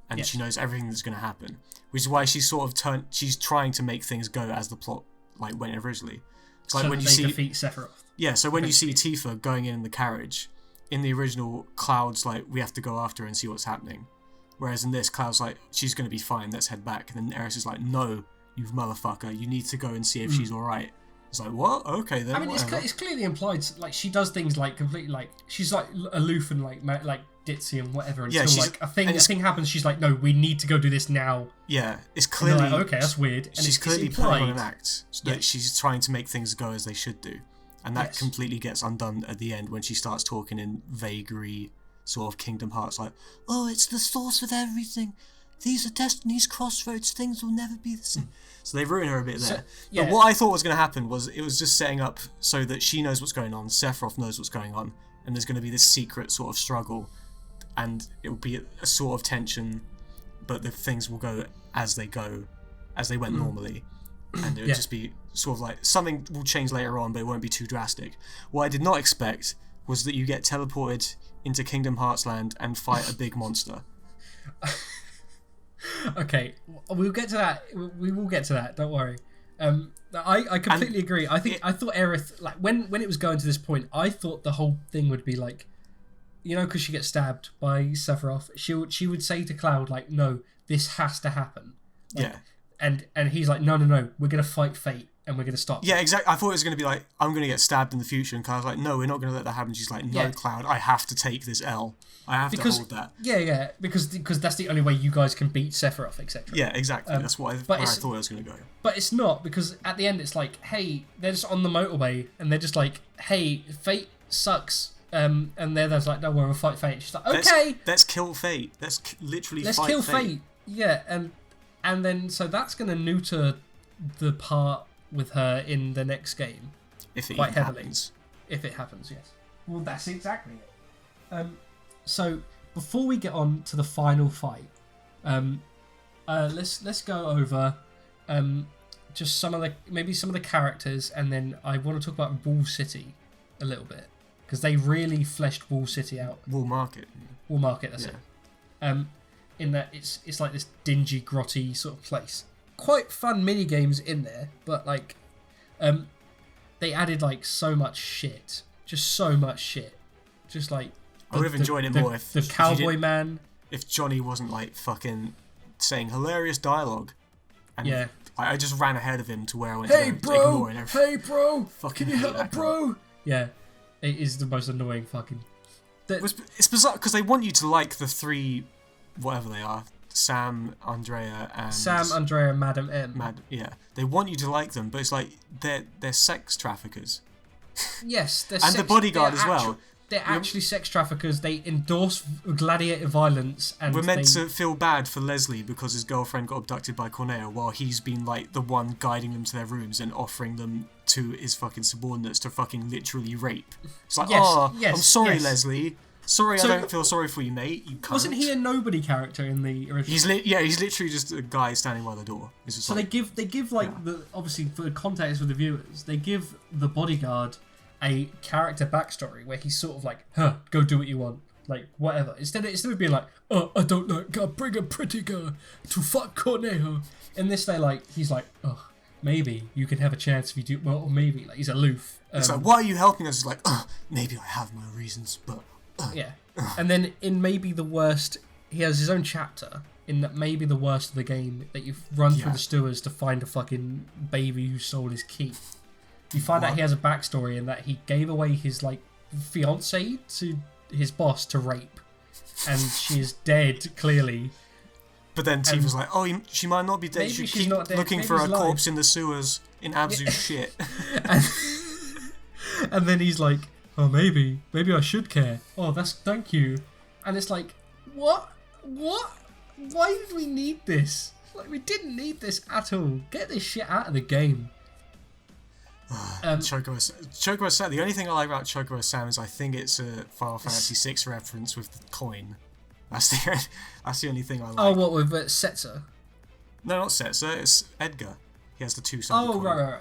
and she knows everything that's going to happen. Which is why she's sort of she's trying to make things go as the plot like went originally. It's like So when that you they see defeat Sephiroth. Yeah, so when you see Tifa going in the carriage, in the original, Cloud's like, we have to go after her and see what's happening. Whereas in this, Cloud's like, she's going to be fine, let's head back. And then Eris is like, no, you motherfucker, you need to go and see if she's alright. It's like, what? Okay, then I mean, it's clearly implied, like, she does things, like, completely, like, she's, like, aloof and, like ditzy and whatever until, like, a thing happens, she's like, no, we need to go do this now. Yeah, it's And clearly... they're like, okay, that's weird. And she's it's clearly implied. putting on an act that she's trying to make things go as they should do. And that completely gets undone at the end when she starts talking in vagary sort of Kingdom Hearts, like, oh, it's the source of everything. These are Destiny's crossroads. Things will never be the same. So they ruin her a bit there. yeah. But what I thought was going to happen was it was just setting up so that she knows what's going on, Sephiroth knows what's going on, and there's going to be this secret sort of struggle, and it will be a sort of tension, but the things will go, as they went normally. And it would just be sort of like something will change later on, but it won't be too drastic. What I did not expect was that you get teleported into Kingdom Hearts land and fight a big monster. Okay, we'll get to that. We will get to that. Don't worry. I completely agree. I thought Aerith, like when it was going to this point, I thought the whole thing would be like, because she gets stabbed by Sephiroth, she would say to Cloud like, no, this has to happen. Like, and he's like, no, we're gonna fight fate and we're gonna stop. Yeah, exactly. I thought it was gonna be like, I'm gonna get stabbed in the future, and Cloud's like, no, we're not gonna let that happen. She's like, no, Cloud, I have to take this L. I have to hold that. Yeah, because that's the only way you guys can beat Sephiroth, etc. Yeah, exactly. That's where I thought it was going to go. But it's not, because at the end it's like, hey, they're just on the motorway, and they're just like, hey, fate sucks. And there's like, no, we'll fight fate. She's like, okay. Let's kill fate. Let's literally let's fight kill fate. Yeah, and then, so that's going to neuter the part with her in the next game. If it quite even heavily. happens. If it happens, yes. Well, that's exactly it. So before we get on to the final fight, let's go over just some of the characters, and then I want to talk about Wall City a little bit because they really fleshed Wall City out. Wall Market. That's it. In that it's like this dingy, grotty sort of place. Quite fun mini games in there, but like, they added like so much shit, just like. I would have enjoyed it more if the cowboy man. If Johnny wasn't like fucking saying hilarious dialogue, and I just ran ahead of him to where I went. Hey to bro! ignore it. Hey bro! Fucking Can you help, that bro? Yeah, it is the most annoying fucking. It's bizarre because they want you to like the three, whatever they are, Sam, Andrea, and Madam M. They want you to like them, but it's like they're sex traffickers. Yes, the bodyguard as well. They're actually sex traffickers. They endorse gladiator violence, and we're meant to feel bad for Leslie because his girlfriend got abducted by Corneo, while he's been like the one guiding them to their rooms and offering them to his fucking subordinates to fucking literally rape. It's like, I'm sorry, Leslie. Sorry, I don't feel sorry for you, mate. You cunt. Wasn't he a nobody character in the original? He's literally just a guy standing by the door. So like, they give like the obviously for the context for the viewers, they give the bodyguard a character backstory where he's sort of like, go do what you want, like whatever. Instead of being like, I don't know, gotta bring a pretty girl to fuck Cornejo. In this, he's like, maybe you can have a chance if you do well, or maybe like he's aloof. It's like, why are you helping us? It's like, maybe I have my reasons, but yeah. And then in maybe the worst, he has his own chapter in that maybe the worst of the game that you've run through the sewers to find a fucking baby who stole his key. You find out What? he has a backstory in that he gave away his like fiance to his boss to rape, and she is dead clearly. But then Tifa's like, oh, she might not be dead. Maybe You should she's keep not dead. looking Maybe for she's a alive." corpse in the sewers in Abzu's shit. And then he's like, "Oh, maybe I should care. Oh, thank you." And it's like, what? Why did we need this? Like, we didn't need this at all. Get this shit out of the game. Chocobo Sam. The only thing I like about Chocobo Sam is I think it's a Final Fantasy VI reference with the coin. That's the only thing I like. Oh, what with Setzer? No, not Setzer. It's Edgar. He has the two-sided Oh, coin. right.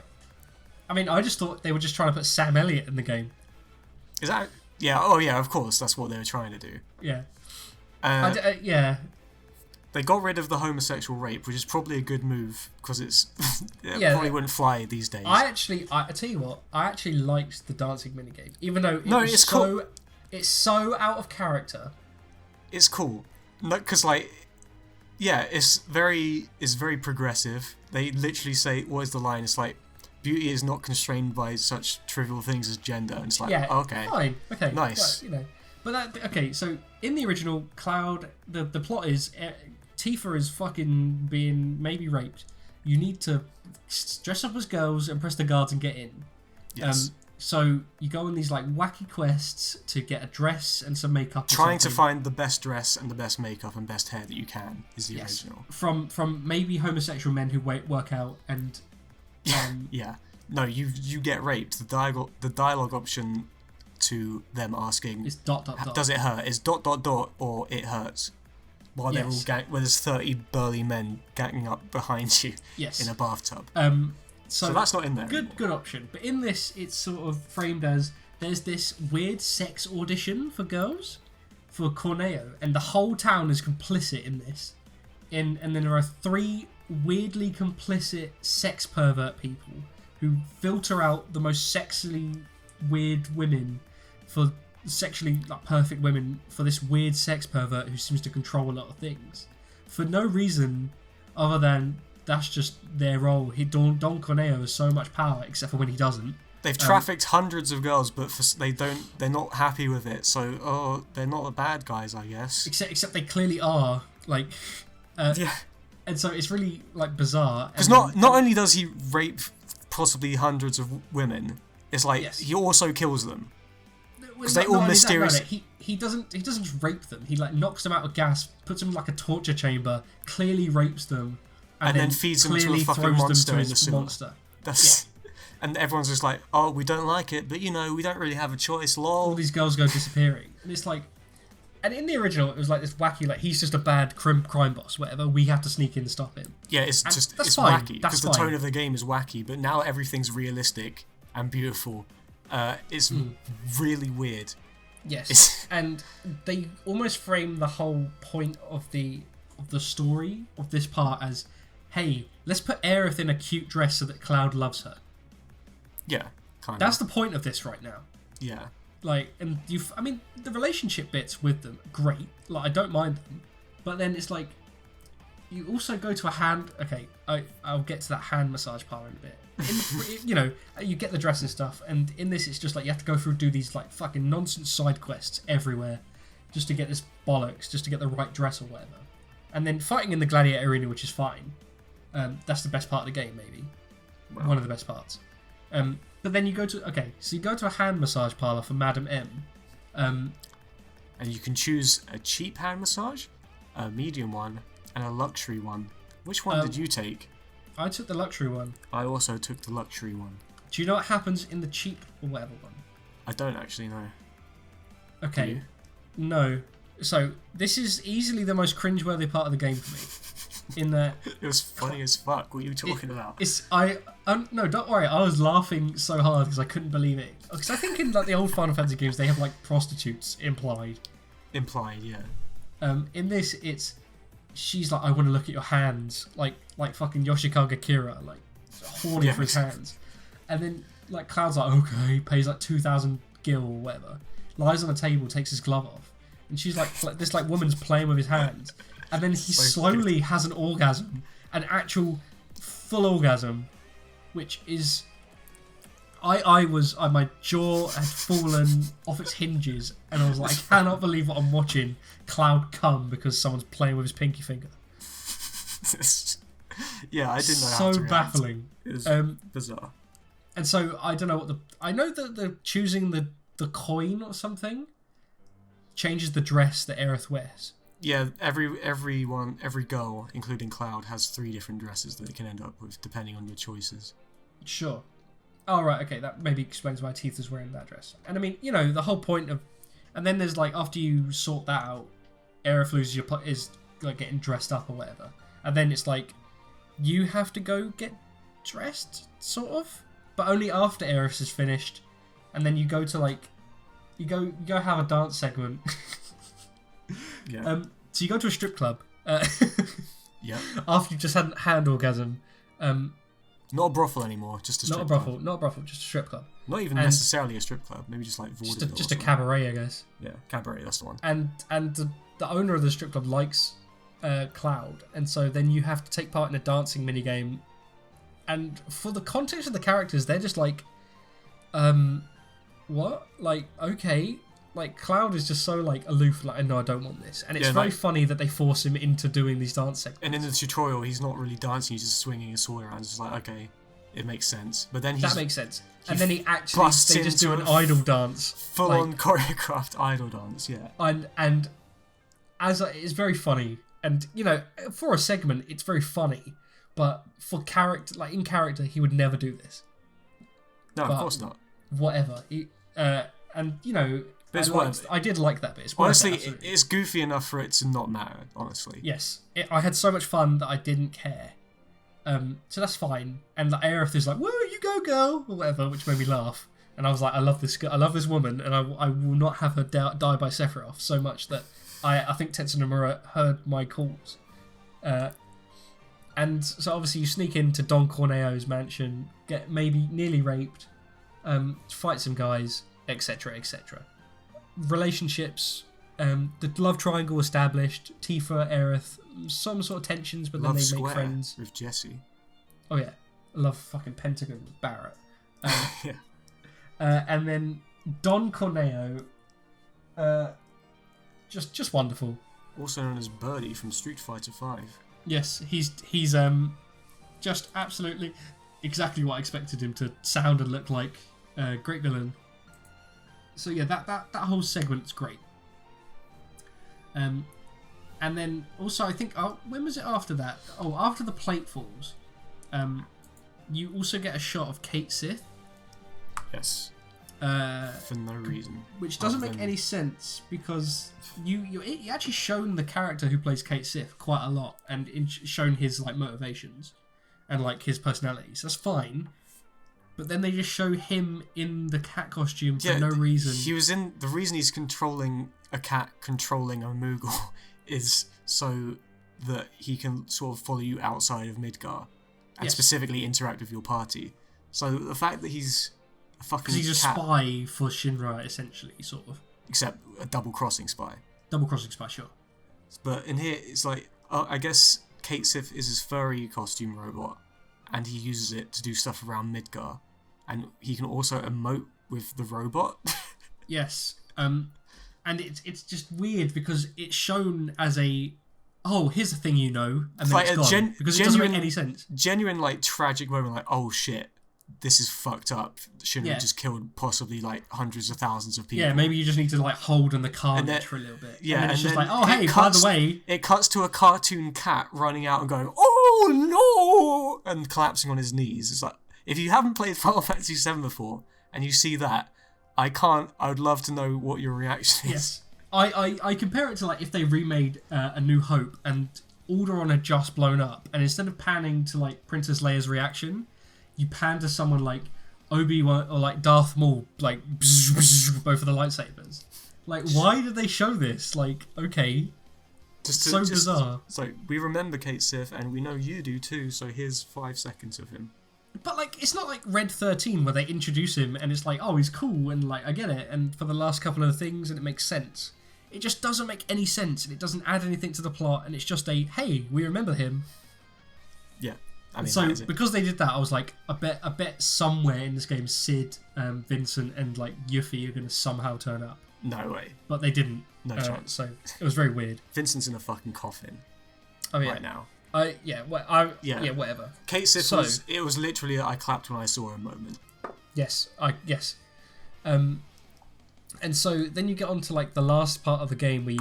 I mean, I just thought they were just trying to put Sam Elliott in the game. Is that? Yeah. Oh, yeah. Of course, that's what they were trying to do. Yeah. Yeah. They got rid of the homosexual rape, which is probably a good move because it probably wouldn't fly these days. I tell you what, I actually liked the dancing minigame, even though it's cool. It's so out of character. It's cool, because it's very progressive. They literally say, "What is the line?" It's like, "Beauty is not constrained by such trivial things as gender." And it's like, Yeah, okay, fine, okay, nice. Well, but okay. So in the original Cloud, the plot is Tifa is fucking being maybe raped. You need to dress up as girls and press the guards and get in. Yes. So you go on these like wacky quests to get a dress and some makeup. Trying to find the best dress and the best makeup and best hair that you can is the Yes. original. From maybe homosexual men who work out and. Yeah. No, you get raped. The dialogue option to them asking It's ... does it hurt? Is ... or it hurts. While they're all where there's 30 burly men ganging up behind you Yes. in a bathtub. So that's not in there. Good option. But in this, it's sort of framed as there's this weird sex audition for girls for Corneo, and the whole town is complicit in this. And then there are 3 weirdly complicit sex pervert people who filter out the most sexually weird women for sexually like perfect women for this weird sex pervert who seems to control a lot of things for no reason other than that's just their role. Don Corneo has so much power, except for when he doesn't. They've trafficked hundreds of girls, but they're not happy with it. So they're not the bad guys, I guess. Except they clearly are. Like, Yeah. and so it's really like bizarre. Because not only does he rape possibly hundreds of women, it's like he also kills them. Because they all mysterious. He doesn't just rape them. He like knocks them out with gas, puts them in like a torture chamber, clearly rapes them, and then feeds them to a fucking monster in the sewer. That's and everyone's just like, oh, we don't like it, but we don't really have a choice. Lol. All these girls go disappearing, and it's like, and in the original, it was like this wacky, like he's just a bad crime boss, whatever. We have to sneak in and stop him. Yeah, it's fine. wacky because the tone of the game is wacky, but now everything's realistic and beautiful. It's really weird. Yes, and they almost frame the whole point of the story of this part as, hey, let's put Aerith in a cute dress so that Cloud loves her. Yeah, kind of. That's the point of this right now. Yeah. Like, and the relationship bits with them, great. Like, I don't mind them. But then it's like, you also go to a hand... Okay, I'll get to that hand massage parlor in a bit. You get the dress and stuff, and in this it's just like you have to go through do these like fucking nonsense side quests everywhere just to get this bollocks, just to get the right dress or whatever. And then fighting in the gladiator arena, which is fine. That's the best part of the game, maybe. Well. One of the best parts. But then you go to a hand massage parlor for Madam M. And you can choose a cheap hand massage, a medium one, and a luxury one. Which one did you take? I took the luxury one. I also took the luxury one. Do you know what happens in the cheap or whatever one? I don't actually know. Okay. Do you? No. So, this is easily the most cringeworthy part of the game for me. In that... It was funny as fuck. What are you talking about? No, don't worry. I was laughing so hard because I couldn't believe it. Because I think in like the old Final Fantasy games, they have like prostitutes implied. Implied, yeah. In this, she's like, I want to look at your hands, like fucking Yoshikaga Kira, like horny for his hands, and then like Cloud's like, okay, pays like 2,000 gil or whatever, lies on the table, takes his glove off, and she's like this like woman's playing with his hands, and then he slowly has an orgasm, an actual full orgasm, which is My jaw had fallen off its hinges, and I was like, I cannot believe what I'm watching. Cloud come because someone's playing with his pinky finger. Yeah, I didn't know how to So react. baffling. It was bizarre. And so I don't know what I know that the choosing the coin or something changes the dress that Aerith wears. Yeah, every girl, including Cloud, has 3 different dresses that they can end up with, depending on your choices. Sure. Oh, right, okay, that maybe explains why Teeth is wearing that dress. And I mean, you know, the whole point of... And then there's, like, after you sort that out, Aerith loses is, like, getting dressed up or whatever. And then it's like, you have to go get dressed, sort of? But only after Aerith is finished. And then you go to, like... You go have a dance segment. Yeah. So you go to a strip club. Yeah. After you've just had a hand orgasm. Not a brothel anymore, just a strip club. Not a brothel, just a strip club. Not even necessarily a strip club, maybe just like vaudeville. Just a cabaret, I guess. Yeah, cabaret, that's the one. And the owner of the strip club likes Cloud, and so then you have to take part in a dancing minigame. And for the context of the characters, they're just like, what? Like, okay. Like, Cloud is just so, like, aloof, like, no, I don't want this. And it's very funny that they force him into doing these dance segments. And in the tutorial, he's not really dancing, he's just swinging his sword around. It's just like, okay, it makes sense. But then that makes sense. And then they just do an idol dance. Full-on choreographed idol dance, yeah. And as it's very funny. And, you know, for a segment, it's very funny. But for character, like, in character, he would never do this. No, of course not. Whatever. And, you know... But I did like that bit. It's honestly, it's goofy enough for it to not matter, honestly. Yes. I had so much fun that I didn't care. So that's fine. And like, Aerith is like, woo, you go, girl, or whatever, which made me laugh. And I was like, I love this woman, and I will not have her die by Sephiroth so much that I think Tetsu Nomura heard my calls. And so obviously you sneak into Don Corneo's mansion, get maybe nearly raped, fight some guys, etc., etc. Relationships, the love triangle established, Tifa, Aerith, some sort of tensions, but then they make friends. With Jessie. Oh yeah, I love fucking Pentagon with Barrett. Yeah. And then Don Corneo, just wonderful. Also known as Birdie from Street Fighter V. Yes, he's just absolutely exactly what I expected him to sound and look like. Great villain. So yeah, that whole segment's great. And then also I think when was it after that? Oh, after the plate falls, you also get a shot of Cait Sith. Yes. For no reason. Which doesn't make any sense because you actually shown the character who plays Cait Sith quite a lot and shown his like motivations and like his personality. So that's fine. But then they just show him in the cat costume for no reason. He was in... The reason he's controlling a cat controlling a Moogle is so that he can sort of follow you outside of Midgar and specifically interact with your party. So the fact that he's a fucking cat... Because he's a spy for Shinra, essentially, sort of. Except a double-crossing spy. Double-crossing spy, sure. But in here, it's like... I guess Cait Sith is his furry costume robot and he uses it to do stuff around Midgar. And he can also emote with the robot. Yes. And it's just weird because it's shown as a, oh, here's a thing you know, and then like it's gone. Because it doesn't make any sense. Genuine, like, tragic moment, like, oh shit, this is fucked up. Shinra just killed possibly, like, hundreds of thousands of people. Yeah, maybe you just need to, like, hold in the carnage for a little bit. Yeah, and then it's just like, oh, hey, by the way... It cuts to a cartoon cat running out and going, oh, no! And collapsing on his knees. It's like... If you haven't played Final Fantasy VII before and you see that, I would love to know what your reaction is. Yes. I compare it to like if they remade A New Hope and Alderaan had just blown up, and instead of panning to like Princess Leia's reaction, you pan to someone like Obi-Wan or like Darth Maul, like both of the lightsabers. Like, why did they show this? Like, okay. Bizarre. So we remember Cait Sith and we know you do too, so here's 5 seconds of him. But, like, it's not like Red 13 where they introduce him and it's like, oh, he's cool and, like, I get it. And for the last couple of things and it makes sense. It just doesn't make any sense and it doesn't add anything to the plot and it's just a, hey, we remember him. Yeah. I mean, So that is it. because they did that, I was like, I bet somewhere in this game, Sid, Vincent, and like Yuffie are gonna somehow turn up, No way. but they didn't. No chance. So it was very weird. Vincent's in a fucking coffin Oh yeah, right now. yeah, Yeah. whatever. Kate Sith So- was literally a I clapped when I saw her moment. Yes, yes. And so then you get on to like the last part of the game where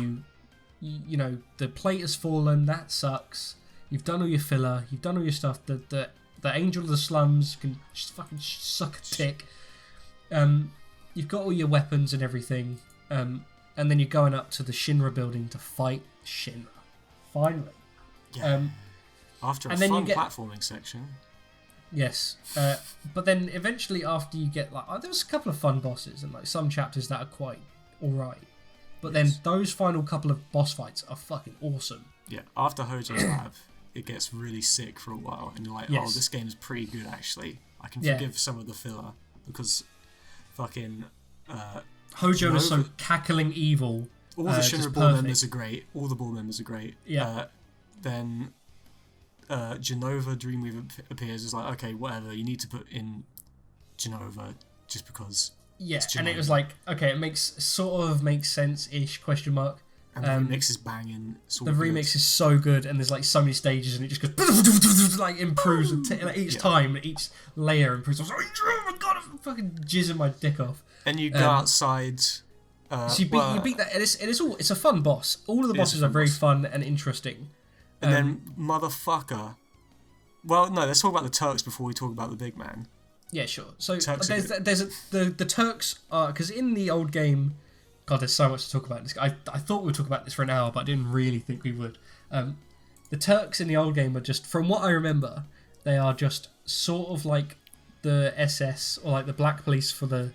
you know, the plate has fallen. That sucks. You've done all your filler. You've done all your stuff. The angel of the slums can just fucking suck a dick. You've got all your weapons and everything. And then you're going up to the Shinra building to fight Shinra. Finally. Yeah. After a and then fun you get- platforming section. Yes, but then eventually after you get like, there was a couple of fun bosses and like some chapters that are quite alright, but then those final couple of boss fights are fucking awesome. Yeah. After Hojo's Lab, it gets really sick for a while, and you're like, Yes. oh, this game is pretty good actually. I can Yeah. forgive some of the filler because fucking Hojo is so Nova- cackling evil. all the just Shinra board perfect. members are great. All the board members are great. Yeah. Then Genova Dreamweaver appears. It's like, okay, whatever. You need to put in Genova just because. Yeah, It's and it Genova. was like, okay, it makes sense-ish, question mark. And the remix is banging. It's all The good. remix is so good, and there's like so many stages, and it just goes like improves like, each Yeah. time, each layer improves. I was like, oh my god, I'm fucking jizzing my dick off. And you go outside. So you beat that, and it's a fun boss. All of the It is a bosses are fun very boss. fun and interesting. And then motherfucker. Well, no, let's talk about the Turks before we talk about the big man. Yeah, sure. So Turks are the Turks are, because in the old game, God, there's so much to talk about. I thought we would talk about this for an hour, but I didn't really think we would. The Turks in the old game are just, from what I remember, they are just sort of like the SS or like the black police for the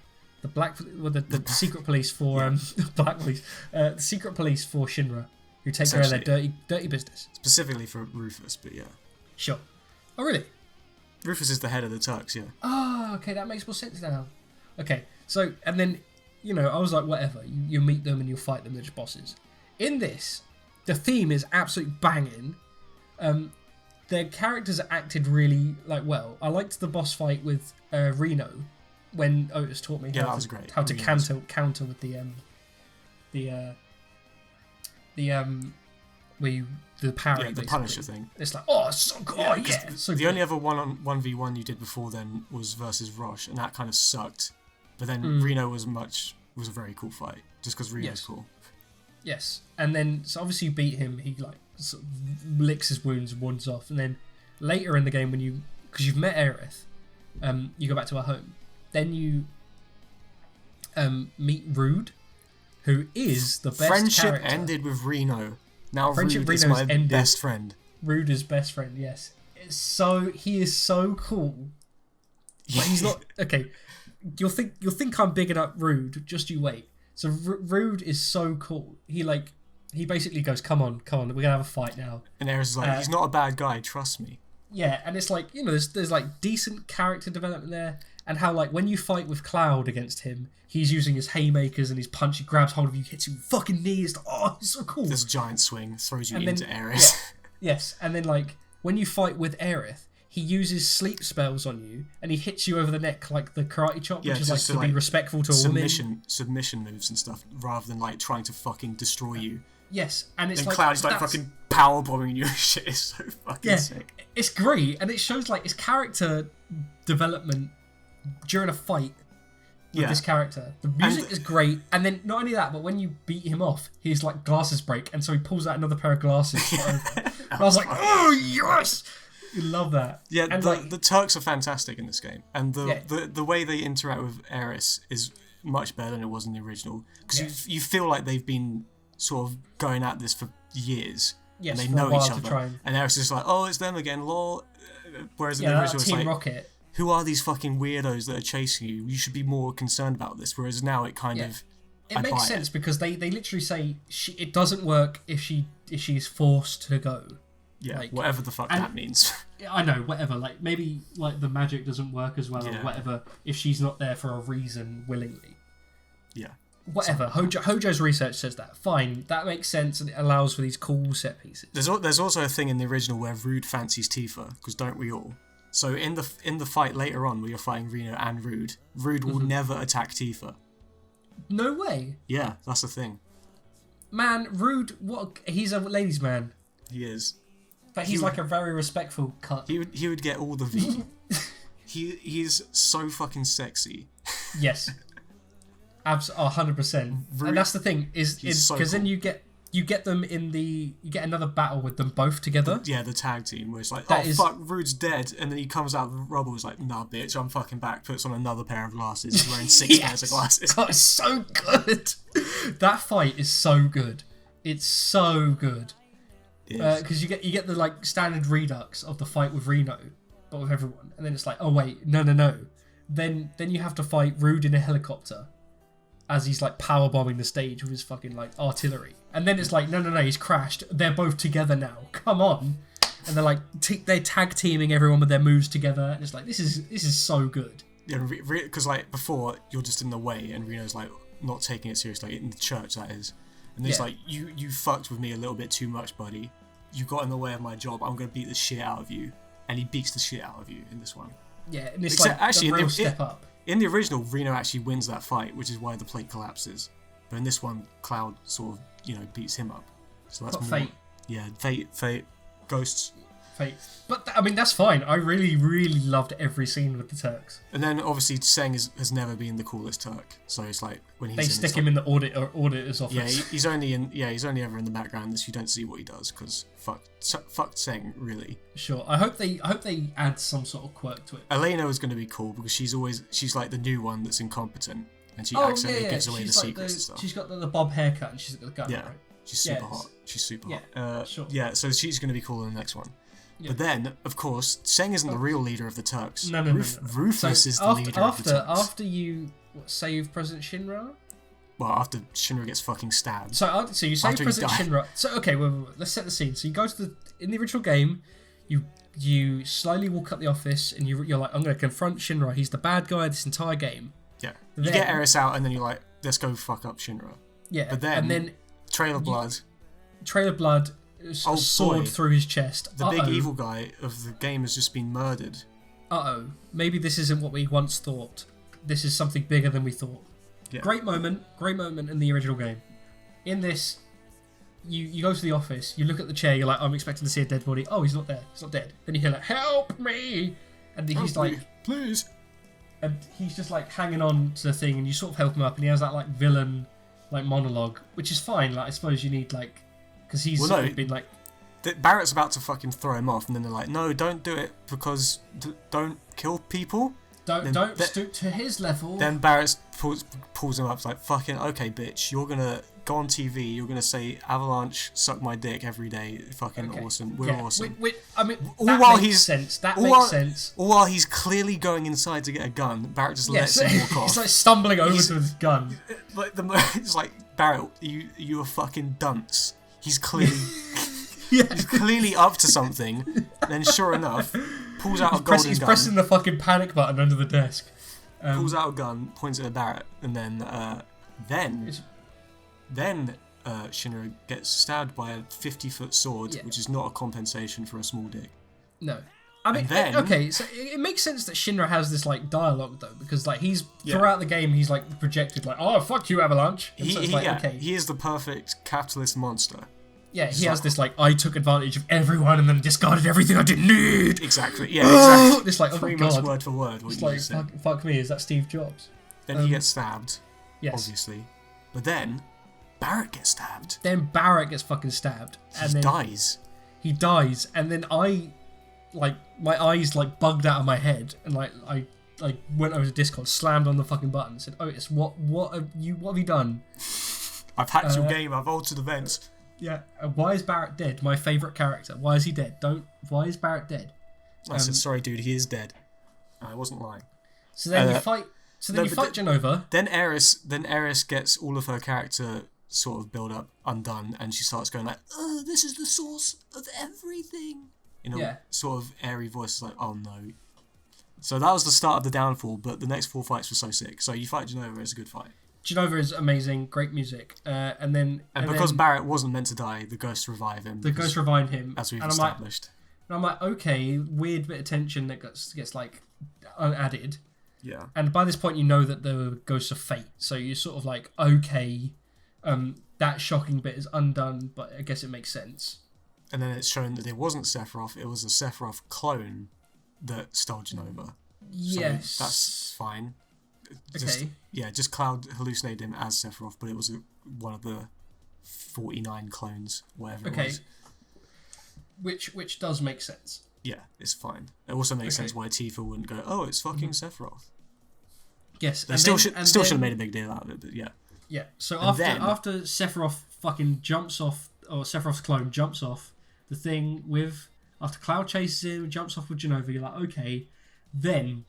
secret police for black police, the secret police for Shinra, who take care of their dirty business. Specifically for Rufus, but yeah. Sure. Oh really? Rufus is the head of the Turks, yeah. Oh, okay, that makes more sense now. Okay, so, and then, you know, I was like, whatever, you meet them and you'll fight them, they're just bosses. In this, the theme is absolutely banging. Their characters are acted really, like, well. I liked the boss fight with Reno, when Otis taught me Yeah, that was great. how to Reno was- counter with the parry, Yeah, the basically. Punisher thing. It's like, oh, so good, oh, yeah, so The good. only other 1v1 you did before then was versus Roche, and that kind of sucked. But then Reno was a very cool fight, just because Reno's Yes. cool. Yes, and then so obviously you beat him. He like sort of licks his wounds and wanders off. And then later in the game, because you've met Aerith, you go back to her home. Then you meet Rude, who is the best Friendship character. ended with Reno. Now Friendship Rude is Reno's my ended. best friend. Rude is best friend. Yes, he is so cool. But he's not okay. You'll think I'm bigging up Rude. Just you wait. So Rude is so cool. He basically goes, come on, we're gonna have a fight now. And Aerith is like, he's not a bad guy, trust me. Yeah, and it's like, you know, there's like decent character development there, and how like when you fight with Cloud against him, he's using his haymakers and his punch. He grabs hold of you, hits you with fucking knees. Oh, it's so cool. This giant swing throws you And then- into Aerith. Yes, and then like when you fight with Aerith, he uses sleep spells on you, and he hits you over the neck like the karate chop, Yeah, which is like just to to, be like, respectful to a woman. submission moves and stuff, rather than like trying to fucking destroy you. Yes, and it's And like Cloud's like that's- fucking power bombing you and shit. It's so fucking Yeah, sick. it's great, and it shows like his character development during a fight with Yeah. this character. The music is great, and then not only that, but when you beat him off, his like glasses break, and so he pulls out another pair of glasses. to put over. And I was like, oh yes, you love that. Yeah, and the Turks are fantastic in this game, and Yeah. the way they interact with Aerith is much better than it was in the original, because Yes. you feel like they've been sort of going at this for years, Yes, and they for a know while each to other, try and- and Aerith is just like, oh, it's them again, lol. Whereas in yeah, the that original, it's Team like, Rocket. who are these fucking weirdos that are chasing you? You should be more concerned about this. Whereas now it kind Yeah. of, It I makes buy sense because they literally say it doesn't work if she's forced to go. Yeah, like- whatever the fuck and- that means. I know, whatever. Like maybe like the magic doesn't work as well, or Yeah. whatever. If she's not there for a reason willingly. Yeah. whatever. Hojo's research says that. Fine, that makes sense, and it allows for these cool set pieces. There's also a thing in the original where Rude fancies Tifa, because don't we all? So in the fight later on, where you're fighting Reno and Rude will never attack Tifa. No way. Yeah, that's the thing. Man, Rude, he's a ladies' man. He is. But he's like a very respectful cut. He would get all the V. He's so fucking sexy. Yes. 100%. And that's the thing, is because so then cool. you get them you get another battle with them both together. Yeah, the tag team where it's like, That is- fuck, Rude's dead, and then he comes out of the rubble, he's like, nah, bitch, I'm fucking back. Puts on another pair of glasses, he's wearing 6 pairs of glasses. God, it's so good. That fight is so good. It's so good. Because you get the like standard redux of the fight with Reno, but with everyone, and then it's like, oh wait, no. Then you have to fight Rude in a helicopter, as he's like power bombing the stage with his fucking like artillery, and then it's like, no, he's crashed. They're both together now. Come on, and they're like they're tag teaming everyone with their moves together, and it's like this is so good. Yeah, because like before you're just in the way, and Reno's like not taking it seriously, like, in the church that is, and it's like you fucked with me a little bit too much, buddy. You got in the way of my job. I'm gonna beat the shit out of you, and he beats the shit out of you in this one. Yeah, and it's Except, like actually, the real step up. In the original, Reno actually wins that fight, which is why the plate collapses. But in this one, Cloud sort of beats him up. So that's Got more. Fate. Yeah, Fate, Ghosts. Fate. But I mean, that's fine. I really, really loved every scene with the Turks. And then obviously Seng has never been the coolest Turk, so it's like when he's They in, stick it's him like, in the auditor's office. Yeah, he's only ever in the background, so you don't see what he does because fuck Seng really. Sure. I hope they add some sort of quirk to it. Elena is going to be cool because she's like the new one that's incompetent, and she accidentally gives away the She's like secrets and stuff. She's got the bob haircut and she's got the gun. Yeah. Right? She's super hot. She's super hot. Sure. Yeah, so she's going to be cool in the next one. Yeah. But then, of course, Seng isn't the real leader of the Turks. No. Rufus is the leader of the Turks. After you save President Shinra? Well, after Shinra gets fucking stabbed. So you save After he President died. Shinra. So, okay, wait, let's set the scene. So you go to in the original game, you slowly walk up the office and you're like, I'm going to confront Shinra. He's the bad guy of this entire game. Yeah. Then- You get Eris out and then you're like, let's go fuck up Shinra. Yeah. But then Trail of Blood, Trail of Blood, a sword boy. through his chest. the big evil guy of the game, has just been murdered. Maybe this isn't what we once thought. This is something bigger than we thought. Yeah. Great moment in the original game. In this, you go to the office, you look at the chair, you're like, I'm expecting to see a dead body. Oh, he's not there. He's not dead. Then you hear like, help me! And he's Help like, me, please. and he's just like hanging on to the thing, and you sort of help him up, and he has that like villain like monologue, which is fine. Like I suppose you need like, because he's sort of been like, Barrett's about to fucking throw him off, and then they're like, no, don't do it because don't kill people. don't stoop to his level. Then Barrett pulls him up, it's like, fucking, okay, bitch, you're gonna go on TV, you're gonna say Avalanche suck my dick every day, fucking Okay. awesome, we're awesome. I mean, All that while makes he's- sense. That all makes while- sense. All while he's clearly going inside to get a gun, Barrett just lets Yes, him walk off. he's like stumbling over to his gun. Like it's like, Barrett, you a fucking dunce. He's clearly Yeah. he's clearly up to something. And then sure enough, pulls out a golden He's gun. pressing the fucking panic button under the desk. Pulls out a gun, points it at Barrett, and then Shinra gets stabbed by a 50-foot sword, which is not a compensation for a small dick. No. I mean, And then- okay, so it makes sense that Shinra has this like dialogue though, because like he's throughout the game he's like projected like, oh fuck you, Avalanche. And so it's like, okay, He is the perfect capitalist monster. yeah, he has this like, I took advantage of everyone and then discarded everything I didn't need. Exactly. Yeah. Exactly. It's like, oh my Pretty much god, word for word what it's you like just said. fuck me, is that Steve Jobs? Then he gets stabbed, Yes. obviously. But then Barrett gets stabbed. Then Barrett gets fucking stabbed, and He then dies. he dies, and then my eyes like bugged out of my head, and I went over to Discord, slammed on the fucking button, said, Otis, what have you done? I've hacked your game. I've altered events. Yeah. Why is Barrett dead? My favourite character. Why is he dead? Why is Barrett dead? I said, sorry, dude. He is dead. I wasn't lying. So then you fight. So then you fight Genova. Then Eris gets all of her character sort of build up undone, and she starts going like, "Oh, this is the source of everything." In a sort of airy voice, like, "Oh no." So that was the start of the downfall, but the next 4 fights were so sick. So you fight Genova, it's a good fight. Jenova is amazing, great music. And because then Barrett wasn't meant to die, the ghosts revive him. the ghost revive him, as we've and established. I'm like, okay, weird bit of tension that gets like added. Yeah. And by this point, you know that the ghosts of fate, so you're sort of like, okay, that shocking bit is undone, but I guess it makes sense. And then it's shown that it wasn't Sephiroth; it was a Sephiroth clone that stole Jenova. Yes, so that's fine. Okay. Just Cloud hallucinated him as Sephiroth, but it was one of the 49 clones, whatever it was. Which does make sense. Yeah, it's fine. It also makes sense why Tifa wouldn't go, oh, it's fucking Sephiroth. Yes, They still should have made a big deal out of it, but yeah. Yeah, so after Sephiroth fucking jumps off, or Sephiroth's clone jumps off the thing with, after Cloud chases him, jumps off with Jenova, you're like, okay, then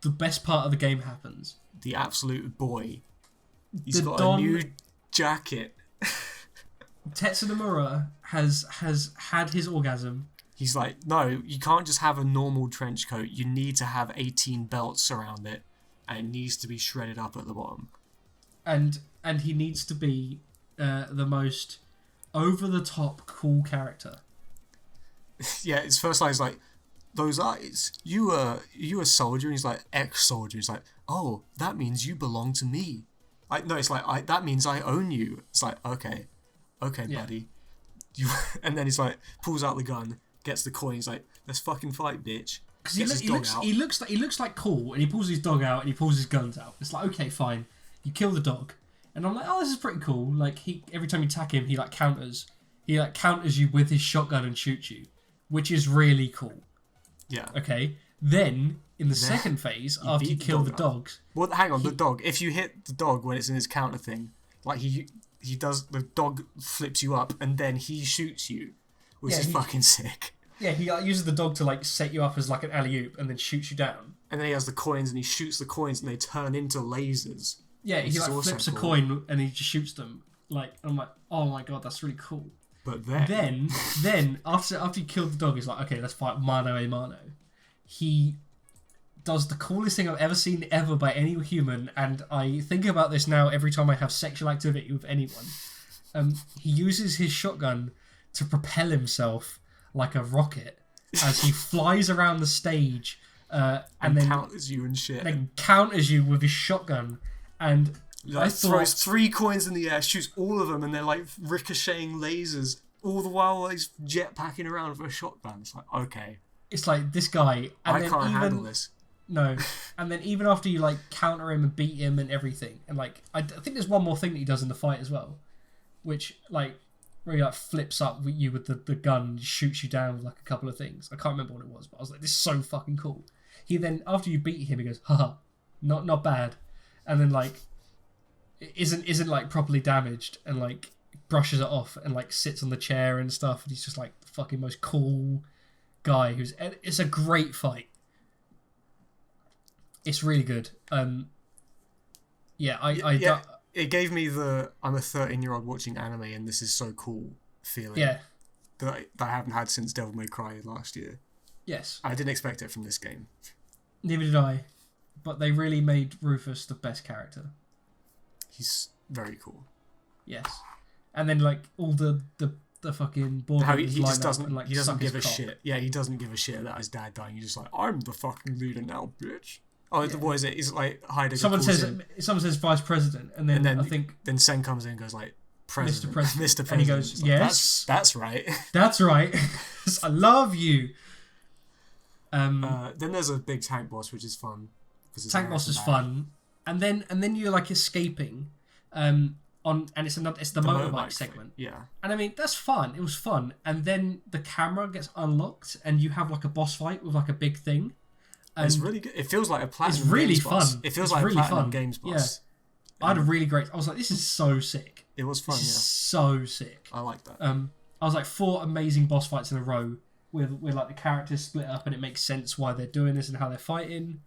the best part of the game happens. The absolute boy. He's got a new jacket. Tetsu Nomura has had his orgasm. He's like, no, you can't just have a normal trench coat. You need to have 18 belts around it, and it needs to be shredded up at the bottom. And he needs to be the most over-the-top cool character. Yeah, his first line is like, those eyes, you a soldier? And he's like, ex-soldier. He's like, oh, that means you belong to me. No, it's like, that means I own you. It's like, okay, buddy. And then he's like, pulls out the gun, gets the coin. He's like, let's fucking fight, bitch. Because he looks like cool, and he pulls his dog out and he pulls his guns out. It's like, okay, fine, you kill the dog, and I'm like, oh, this is pretty cool. Like every time you attack him, he counters you with his shotgun and shoots you, which is really cool. Yeah. Okay. Then in the second phase, after you kill the dogs. Well, hang on, the dog. If you hit the dog when it's in his counter thing, like he does, the dog flips you up and then he shoots you, which is fucking sick. Yeah, he uses the dog to set you up as an alley-oop and then shoots you down. And then he has the coins and he shoots the coins and they turn into lasers. Yeah, he flips a coin and he just shoots them. I'm like, oh my god, that's really cool. But then after you kill the dog, he's like, okay, let's fight mano a mano. He does the coolest thing I've ever seen ever by any human, and I think about this now every time I have sexual activity with anyone. He uses his shotgun to propel himself like a rocket as he flies around the stage and then counters you and shit. And then counters you with his shotgun, and throws 3 coins in the air, shoots all of them, and they're ricocheting lasers. All the while he's jetpacking around with a shotgun. It's like, okay. It's like, this guy... And I can't handle this. No. And then even after you, counter him and beat him and everything, and, I think there's one more thing that he does in the fight as well, which, where he, flips up you with the gun and shoots you down with, a couple of things. I can't remember what it was, but I was like, this is so fucking cool. He then, after you beat him, he goes, haha, not bad. And then, isn't properly damaged, and, brushes it off and, sits on the chair and stuff, and he's just, the fucking most cool guy it's a great fight. It's really good. It gave me the I'm a 13-year-old watching anime and this is so cool feeling. Yeah. That I haven't had since Devil May Cry last year. Yes. I didn't expect it from this game. Neither did I. But they really made Rufus the best character. He's very cool. Yes. And then all the fucking board he just doesn't he doesn't give a cock. shit. Yeah, he doesn't give a shit that his dad died. He's just like, I'm the fucking leader now, bitch. Oh, yeah. What is it? He's Heidegger. Someone says vice president, and then I think then Sen comes in and goes president, Mr. President, Mr. President, and he goes, yes, that's right. That's right. I love you. Then there's a big tank boss, which is fun. Tank boss is fun, and then you're escaping, it's the motorbike segment. Yeah. And I mean, that's fun. It was fun. And then the camera gets unlocked and you have a boss fight with a big thing. And it's really good. It feels like a Platinum It's really Games fun. boss. It feels like really a Platinum fun. Games boss. Yeah. I had a really great... I was like, this is so sick. It was fun, This is so sick. I like that. I was 4 amazing boss fights in a row with the characters split up, and it makes sense why they're doing this and how they're fighting.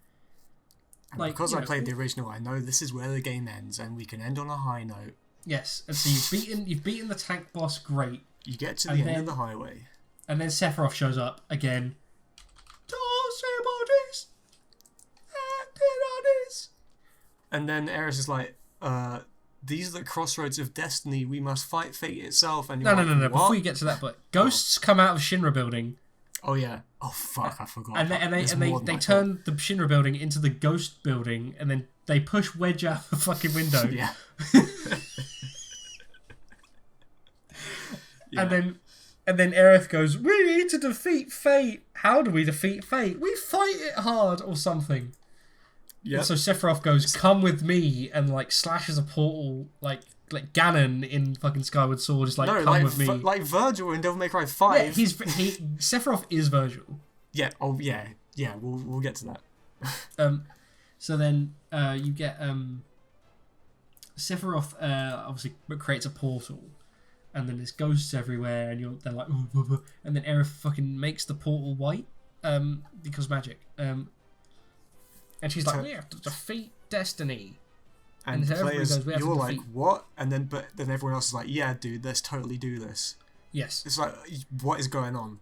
And because I played the original, I know this is where the game ends, and we can end on a high note. Yes, and so you've beaten the tank boss, great. You get to the end of the highway. And then Sephiroth shows up again. And then Aeris is like, these are the crossroads of destiny. We must fight fate itself. And No. What? Before you get to that, but ghosts come out of Shinra building. Oh yeah. Oh fuck! I forgot. And they turn the Shinra building into the ghost building, and then they push Wedge out the fucking window. Yeah. And then Aerith goes, "We need to defeat fate. How do we defeat fate? We fight it hard or something." Yeah. So Sephiroth goes, "Come with me," and like slashes a portal, like Ganon in fucking Skyward Sword is like, "Come with me." Like Virgil in Devil May Cry 5. Yeah, Sephiroth is Virgil. Yeah. Oh yeah. Yeah. We'll get to that. So then you get Sephiroth obviously creates a portal, and then there's ghosts everywhere, and they're like, and then Aerith fucking makes the portal white because magic. And she's like, "We have to defeat destiny." And the players, you're like, "What?" And then everyone else is like, "Yeah, dude, let's totally do this." Yes. It's like, what is going on?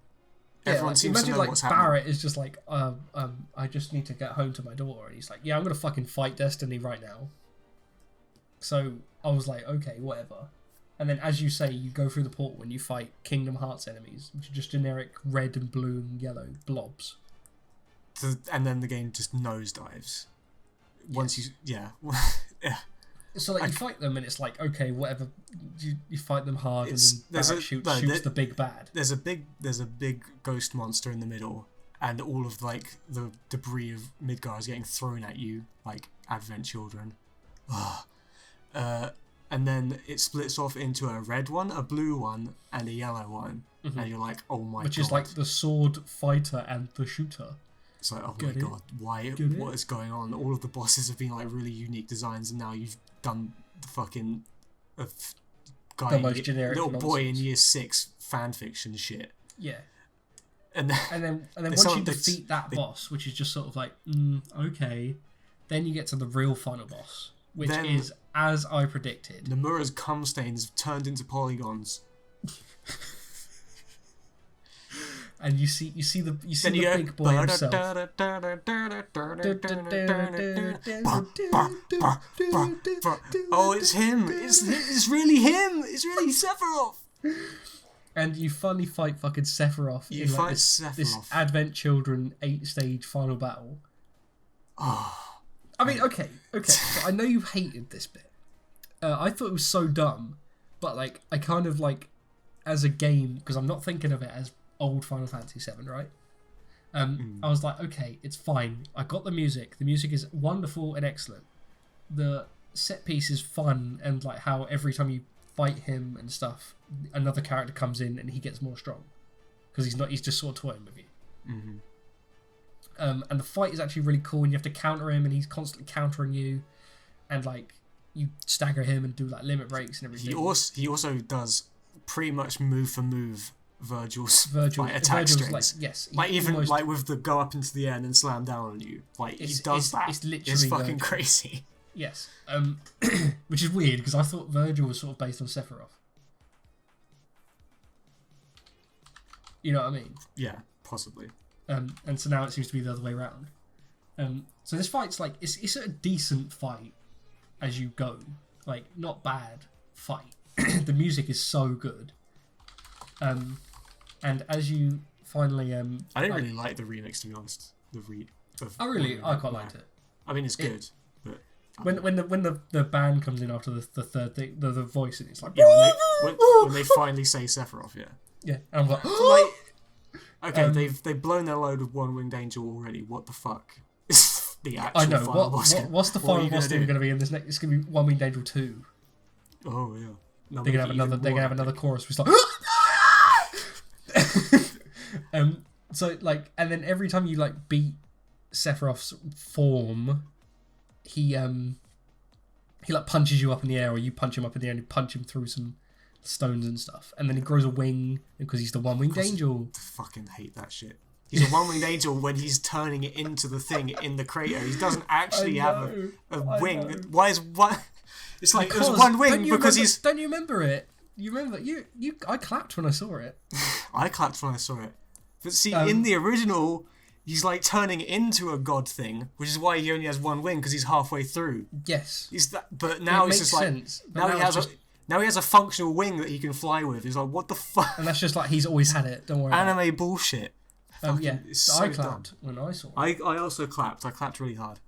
Yeah, Everyone seems to know what's happening. Barrett is just like, I just need to get home to my daughter. And he's like, "Yeah, I'm gonna fucking fight destiny right now." So I was like, okay, whatever. And then, as you say, you go through the portal and you fight Kingdom Hearts enemies, which are just generic red and blue and yellow blobs. And then the game just nosedives. Once you, yeah. So like you fight them and it's like, okay, whatever. You fight them hard and then Barrett shoots the big bad. There's a big ghost monster in the middle, and all of like the debris of Midgar is getting thrown at you like Advent Children. And then it splits off into a red one, a blue one, and a yellow one, and you're like, oh my god. Which is like the sword fighter and the shooter. It's like, oh my god, what is going on? All of the bosses have been like really unique designs, and now you've done the fucking guy, the most generic little nonsense. boy in year 6 fanfiction shit. Yeah. And then once you defeat that boss, which is just sort of like, okay, then you get to the real final boss, which is, as I predicted, Nomura's cum stains turned into polygons. And you see the big boy himself. Oh, it's him! It's really him! It's really Sephiroth! And you finally fight fucking Sephiroth. You fight Sephiroth. This Sephiroth. Advent Children 8-stage final battle. Oh. I mean, okay. So I know you hated this bit. I thought it was so dumb, but like I kind of like as a game, because I'm not thinking of it as old Final Fantasy VII, right? I was like, okay, it's fine. I got the music. The music is wonderful and excellent. The set piece is fun, and like how every time you fight him and stuff, another character comes in and he gets more strong because he's just sort of toying with you. And the fight is actually really cool, and you have to counter him, and he's constantly countering you, and like you stagger him and do like limit breaks and everything. He also does pretty much move for move Virgil's like, attack strings. Like, yes, like even almost, like with the go up into the air and then slam down on you. Like he does that. It's literally fucking crazy. Yes, which is weird because I thought Virgil was sort of based on Sephiroth. You know what I mean? Yeah, possibly. And so now it seems to be the other way around. So this fight's like it's a decent fight as you go, like not bad fight. The music is so good. And as you finally I didn't really like the remix, to be honest. I quite liked it. I mean, it's good, but when the band comes in after the third thing, the voice, and it's like when they finally say Sephiroth, yeah, and I'm like, okay, they've blown their load with One Winged Angel already. What the fuck? The actual I know. final boss. What's the final boss thing going to be in this next? It's going to be One Winged Angel 2. Oh yeah. They're gonna have another. They're gonna have another chorus. Which like, so like, and then every time you like beat Sephiroth's form, he like punches you up in the air, or you punch him up in the air, and you punch him through some stones and stuff, and then he grows a wing because he's the One Winged Angel. I fucking hate that shit. He's a One Winged Angel when he's turning it into the thing in the crater. He doesn't actually have a wing. Why is one? It's like there's one wing because he's. Don't you remember it? You remember you? I clapped when I saw it. I clapped when I saw it. But see, in the original, he's like turning into a god thing, which is why he only has one wing because he's halfway through. Yes. But now it's makes just like sense, but now now he it's has just- now he has a functional wing that he can fly with. He's like, what the fuck? And that's just like he's always had it. Don't worry. About Anime bullshit. it. Yeah. it's So so I clapped when I saw it. I also clapped. I clapped really hard.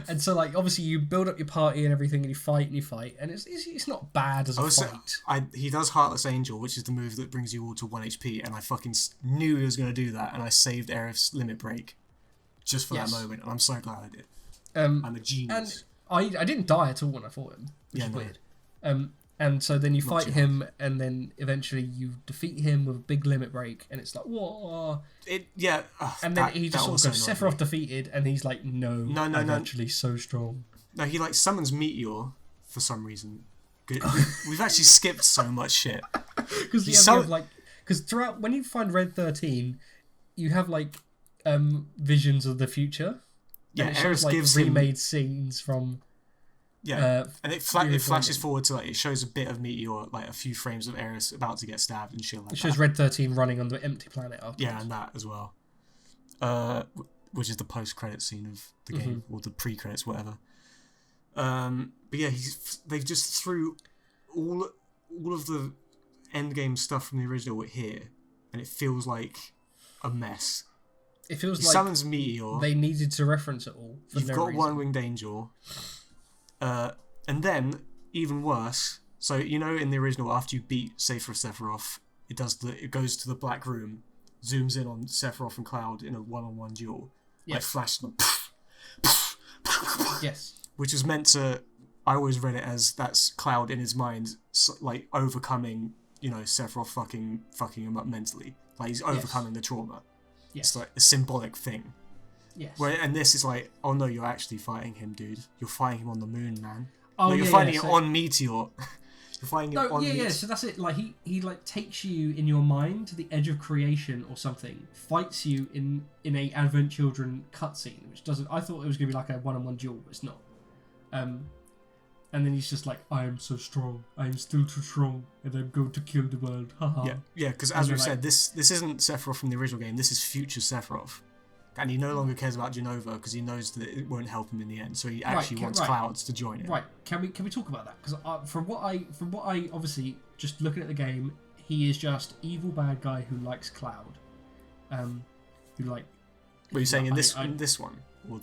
And so like obviously you build up your party and everything, and you fight, and it's not bad as a Also, fight. he does Heartless Angel, which is the move that brings you all to 1 HP, and I fucking knew he was going to do that, and I saved Aerith's Limit Break just for Yes. that moment, and I'm so glad I did. I'm a genius. And I didn't die at all when I fought him, which is weird. And so then you fight him, and then eventually you defeat him with a big limit break, and it's like, whoa. And then he just sort of goes, Sephiroth defeated, and he's like, no, I'm actually so strong. No, he like summons Meteor for some reason. We've actually skipped so much shit. Because throughout, when you find Red 13, you have like visions of the future. Yeah, and it shows Aerith like gives remade scenes from. And it flashes forward to like it shows a bit of Meteor, like a few frames of Aerith about to get stabbed and shit like that. It shows Red 13 running on the empty planet afterwards. Yeah, and that as well. Which is the post-credit scene of the game, or the pre-credits, whatever. But yeah, they've just threw all of the endgame stuff from the original here, and it feels like a mess. It feels he like summons Meteor. They needed to reference it all. You've got One-Winged Angel. And then, even worse, so you know in the original, after you beat Sephiroth, it goes to the black room, zooms in on Sephiroth and Cloud in a one-on-one duel, like flash them. Yes. Which was meant to, I always read it as that's Cloud in his mind, like overcoming, Sephiroth fucking him up mentally, like he's overcoming the trauma. Yes. It's like a symbolic thing. Yes. And this is like, oh no, you're actually fighting him, dude. You're fighting him on the moon, man. Oh, no, you're fighting it on Meteor. You're fighting it on Meteor. So that's it. Like he like takes you in your mind to the edge of creation or something. Fights you in a Advent Children cutscene, which doesn't. I thought it was gonna be like a one-on-one duel, but it's not. And then he's just like, I am so strong. I am still too strong, and I'm going to kill the world. Yeah. Because as we've said, this isn't Sephiroth from the original game. This is future Sephiroth. And he no longer cares about Jenova because he knows that it won't help him in the end. So he actually wants Clouds to join him. Right? Can we talk about that? Because from what I obviously just looking at the game, he is just evil bad guy who likes Cloud, who like. What are you saying in this one?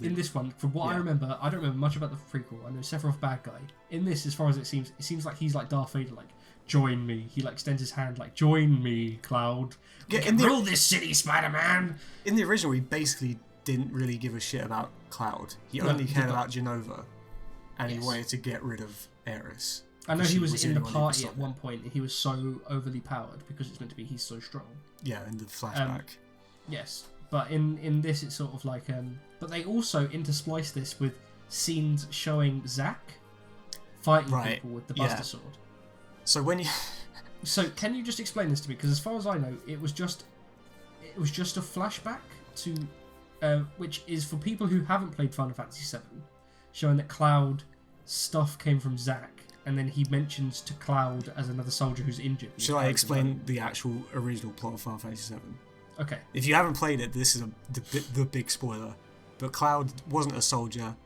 In this one, from what I remember, I don't remember much about the prequel. I know Sephiroth bad guy. In this, as far as it seems like he's like Darth Vader, like join me. He like extends his hand, like join me, Cloud. We can rule this city, Spider-Man. In the original, he basically didn't really give a shit about Cloud. He only cared about Jenova, and he wanted to get rid of Aerith. I know he was in the party at one point. He was so overly powered because it's meant to be he's so strong. Yeah, in the flashback. Yes, but in this it's sort of like but they also intersplice this with scenes showing Zack fighting people with the Buster Sword. So when you So can you just explain this to me? Because as far as I know, it was just a flashback to which is for people who haven't played Final Fantasy VII, showing that Cloud stuff came from Zack, and then he mentions to Cloud as another soldier who's injured. Shall I explain the actual original plot of Final Fantasy VII? Okay. If you haven't played it, this is the big spoiler. But Cloud wasn't a soldier.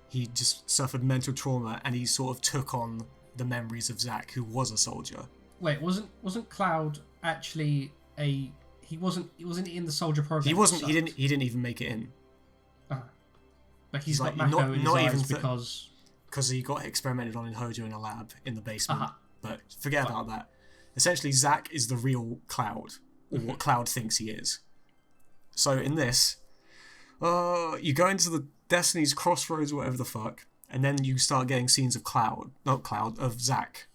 He just suffered mental trauma, and he sort of took on the memories of Zack, who was a soldier. Wait, wasn't Cloud actually a? He wasn't in the soldier program. He wasn't. He didn't even make it in. But he's got like, Mako in his eyes because he got experimented on in Hojo in a lab in the basement. But forget about that. Essentially, Zack is the real Cloud, or what Cloud thinks he is. So in this, you go into the Destiny's Crossroads, or whatever the fuck, and then you start getting scenes of of Zack.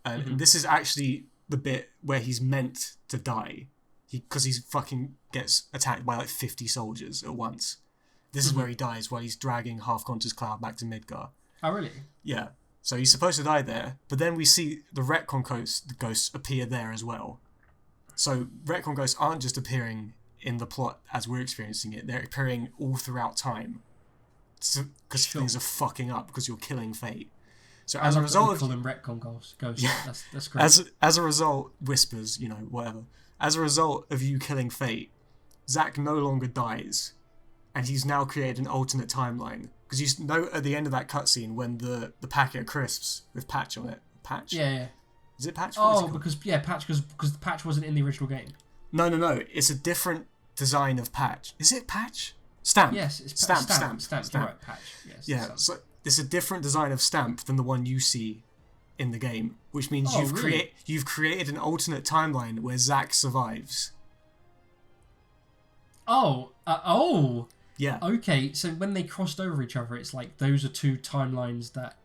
And this is actually the bit where he's meant to die. Because he fucking gets attacked by like 50 soldiers at once. This is where he dies, while he's dragging half-conscious Cloud back to Midgar. Oh, really? Yeah. So he's supposed to die there, but then we see the retcon ghosts appear there as well. So retcon ghosts aren't just appearing in the plot as we're experiencing it, they're appearing all throughout time. Because things are fucking up, because you're killing Fate. So as a result of... call them retcon ghosts. Yeah. That's great. As a result, Whispers, whatever. As a result of you killing Fate, Zack no longer dies, and he's now created an alternate timeline. Because you know at the end of that cutscene when the packet of crisps with Patch on it. Patch? Yeah. Is it Patch? What is it called? Patch, because the Patch wasn't in the original game. No. It's a different design of Patch. Is it Patch? Stamp. Yes, it's Stamp. You're right, Patch. Yes. Yeah, so it's a different design of Stamp than the one you see in the game, which means you've created an alternate timeline where Zack survives. Yeah. Okay, so when they crossed over each other, it's like those are two timelines that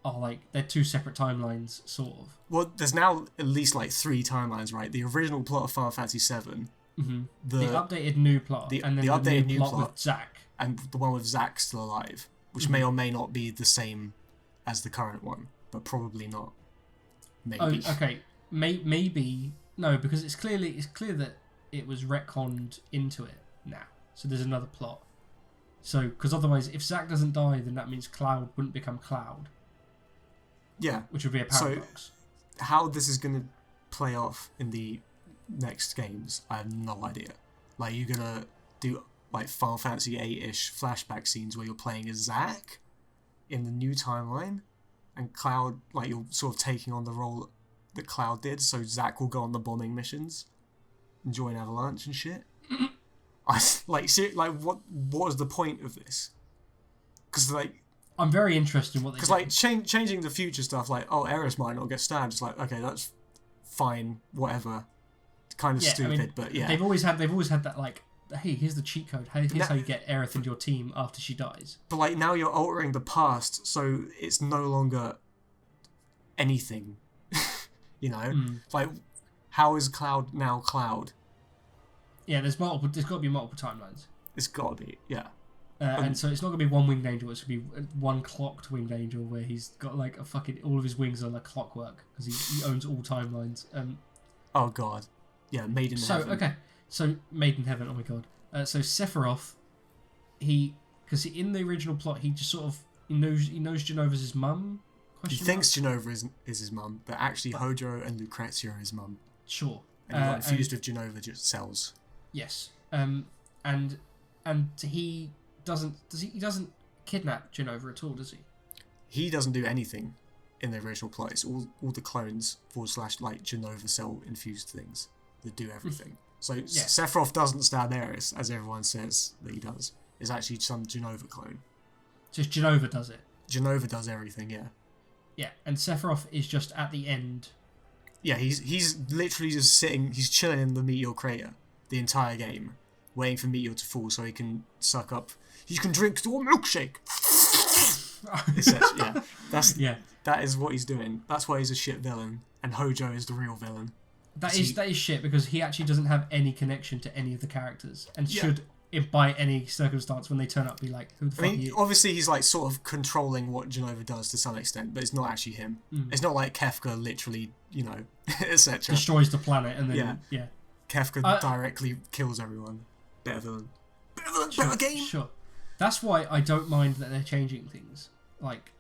are like they're two separate timelines, sort of. Well, there's now at least like 3 timelines, right? The original plot of Final Fantasy VII, the updated new plot, and then the updated new plot with Zack, and the one with Zack still alive, which may or may not be the same as the current one, but probably not. Maybe. Oh, okay. Maybe no, because it's clear that it was retconned into it now. So there's another plot. So because otherwise, if Zack doesn't die, then that means Cloud wouldn't become Cloud. Yeah. Which would be a paradox. So how this is going to play off in the next games, I have no idea. Like, you're going to do like Final Fantasy 8-ish flashback scenes where you're playing as Zack in the new timeline, and Cloud, like, you're sort of taking on the role that Cloud did, so Zack will go on the bombing missions and join Avalanche and shit. What is the point of this? Because, like, I'm very interested in what they do. Because, like, changing the future stuff, like, oh, Aerith might not get stabbed, it's like, okay, that's fine, whatever. It's kind of stupid, but yeah. They've always had that, like, hey, here's the cheat code. Here's how you get Aerith into your team after she dies. But, like, now you're altering the past, so it's no longer anything. You know? Like, how is Cloud now Cloud? Yeah, there's got to be multiple timelines. It's got to be, yeah. And so it's not going to be one winged angel, it's going to be one clocked winged angel where he's got like a fucking... all of his wings are like clockwork because he owns all timelines. Oh god. Yeah, Made in Heaven. Okay. So, Made in Heaven, oh my god. So Sephiroth, because in the original plot, he just sort of... He knows Jenova's his mum? He thinks Jenova is his mum, but actually Hojo and Lucrezia are his mum. Sure. And he got infused with Jenova cells. Yes. And he doesn't kidnap Jenova at all, does he? He doesn't do anything in the original plot. It's all the clones / like Jenova cell infused things that do everything. So Sephiroth doesn't stab Aerith, as everyone says that he does. It's actually some Jenova clone. Just Jenova does it. Jenova does everything, yeah. Yeah, and Sephiroth is just at the end. Yeah, he's literally just sitting, he's chilling in the Meteor crater the entire game, waiting for Meteor to fall so he can suck up. He can drink your milkshake. That is what he's doing. That's why he's a shit villain, and Hojo is the real villain. That is shit because he actually doesn't have any connection to any of the characters, and should, if by any circumstance when they turn up, be like, who the fuck are you? Obviously he's like sort of controlling what Jenova does to some extent, but it's not actually him. It's not like Kefka literally, etc. Destroys the planet and then Kefka directly kills everyone. Better villain. Better game. Sure. That's why I don't mind that they're changing things. Like,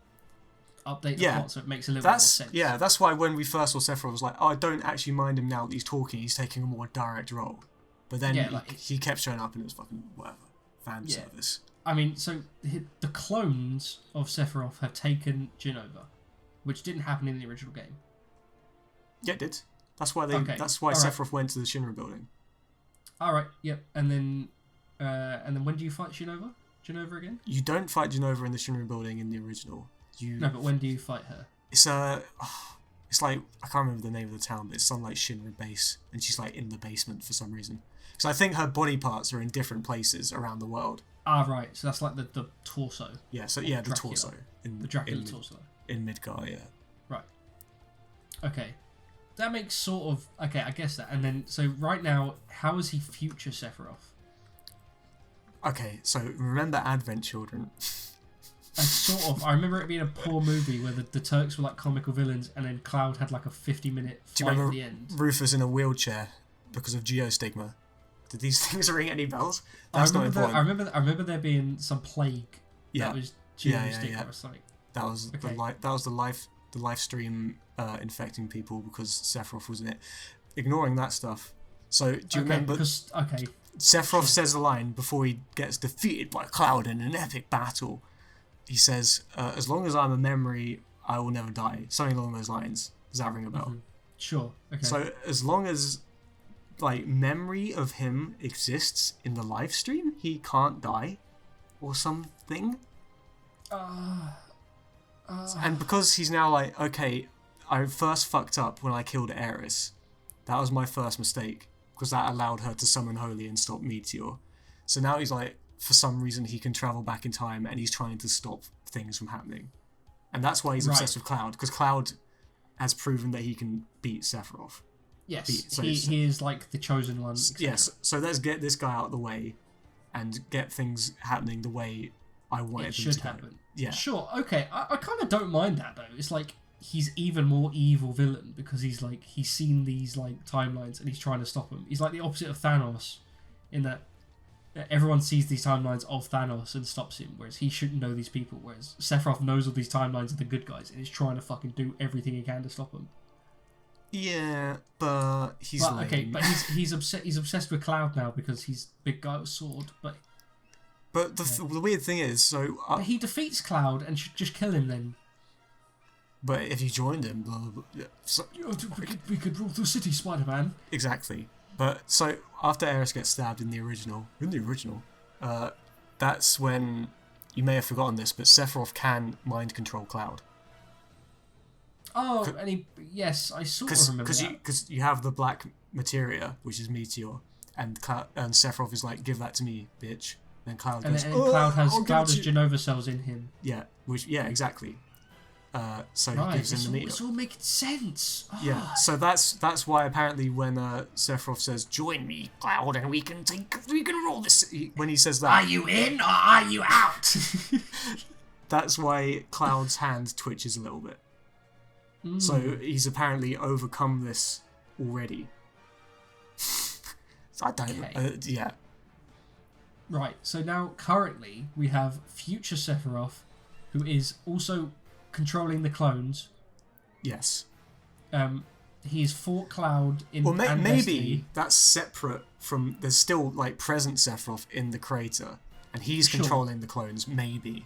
update the plot so it makes a little more sense. Yeah, that's why when we first saw Sephiroth, I was like, oh, I don't actually mind him now that he's talking. He's taking a more direct role. But then he kept showing up and it was fucking whatever. Fan service. I mean, so the clones of Sephiroth have taken Jenova, which didn't happen in the original game. Yeah, it did. That's why Sephiroth went to the Shinra building. Alright, yep. And then when do you fight Jenova again? You don't fight Jenova in the Shinra building in the original. No, but when do you fight her? It's like, I can't remember the name of the town, but it's some like Shinra base, and she's like in the basement for some reason. So I think her body parts are in different places around the world. Ah, right. So that's like the torso. Yeah. So yeah, the torso. The Dracula torso. In Midgar, yeah. Right. Okay. That makes sort of... Okay, I guess that. And then, so right now, how is he future Sephiroth? Okay, so remember Advent Children? I remember it being a poor movie where the Turks were like comical villains and then Cloud had like a 50-minute fight at the end. Rufus in a wheelchair because of geostigma? Did these things ring any bells? That's not important. I remember there being some plague that was geostigma or something. That was the live stream infecting people because Sephiroth was in it. Ignoring that stuff. So do you remember? Sephiroth says a line before he gets defeated by Cloud in an epic battle. He says, as long as I'm a memory, I will never die. Something along those lines. Does that ring a bell? Sure. Okay. So as long as like memory of him exists in the live stream, he can't die or something. And because he's now like, okay, I first fucked up when I killed Aeris. That was my first mistake, because that allowed her to summon Holy and stop Meteor. So now he's like, for some reason he can travel back in time and he's trying to stop things from happening. And that's why he's obsessed with Cloud, because Cloud has proven that he can beat Sephiroth. Yes, he is like the chosen one. Yes, so let's get this guy out of the way and get things happening the way I want it to happen. Yeah. Sure, okay. I kind of don't mind that, though. It's like he's even more evil villain because he's seen these like timelines and he's trying to stop them. He's like the opposite of Thanos in that everyone sees these timelines of Thanos and stops him, whereas he shouldn't know these people, whereas Sephiroth knows all these timelines of the good guys and is trying to fucking do everything he can to stop them. Yeah, but he's lame. Okay, but he's obsessed with Cloud now because he's big guy with sword, but the weird thing is, but he defeats Cloud and should just kill him then. But if you joined him, blah, blah, blah, yeah, so, we could rule the city, Spider-Man. Exactly. But so after Aeris gets stabbed in the original, that's when, you may have forgotten this, but Sephiroth can mind control Cloud. Oh, and yes, I sort of remember that. Because you have the black materia, which is Meteor, and Sephiroth is like, give that to me, bitch. Then Cloud goes, Cloud has Genova cells in him. Yeah, exactly. So he gives him the Meteor. It's all making sense. Oh. Yeah, so that's why apparently when Sephiroth says, join me, Cloud, and we can roll this, when he says that, are you in or are you out? That's why Cloud's hand twitches a little bit. So he's apparently overcome this already. I don't. Yeah. Right. So now, currently, we have future Sephiroth, who is also controlling the clones. Yes. He's fought Cloud in. Well, maybe that's separate from. There's still like present Sephiroth in the crater, and he's controlling the clones. Maybe,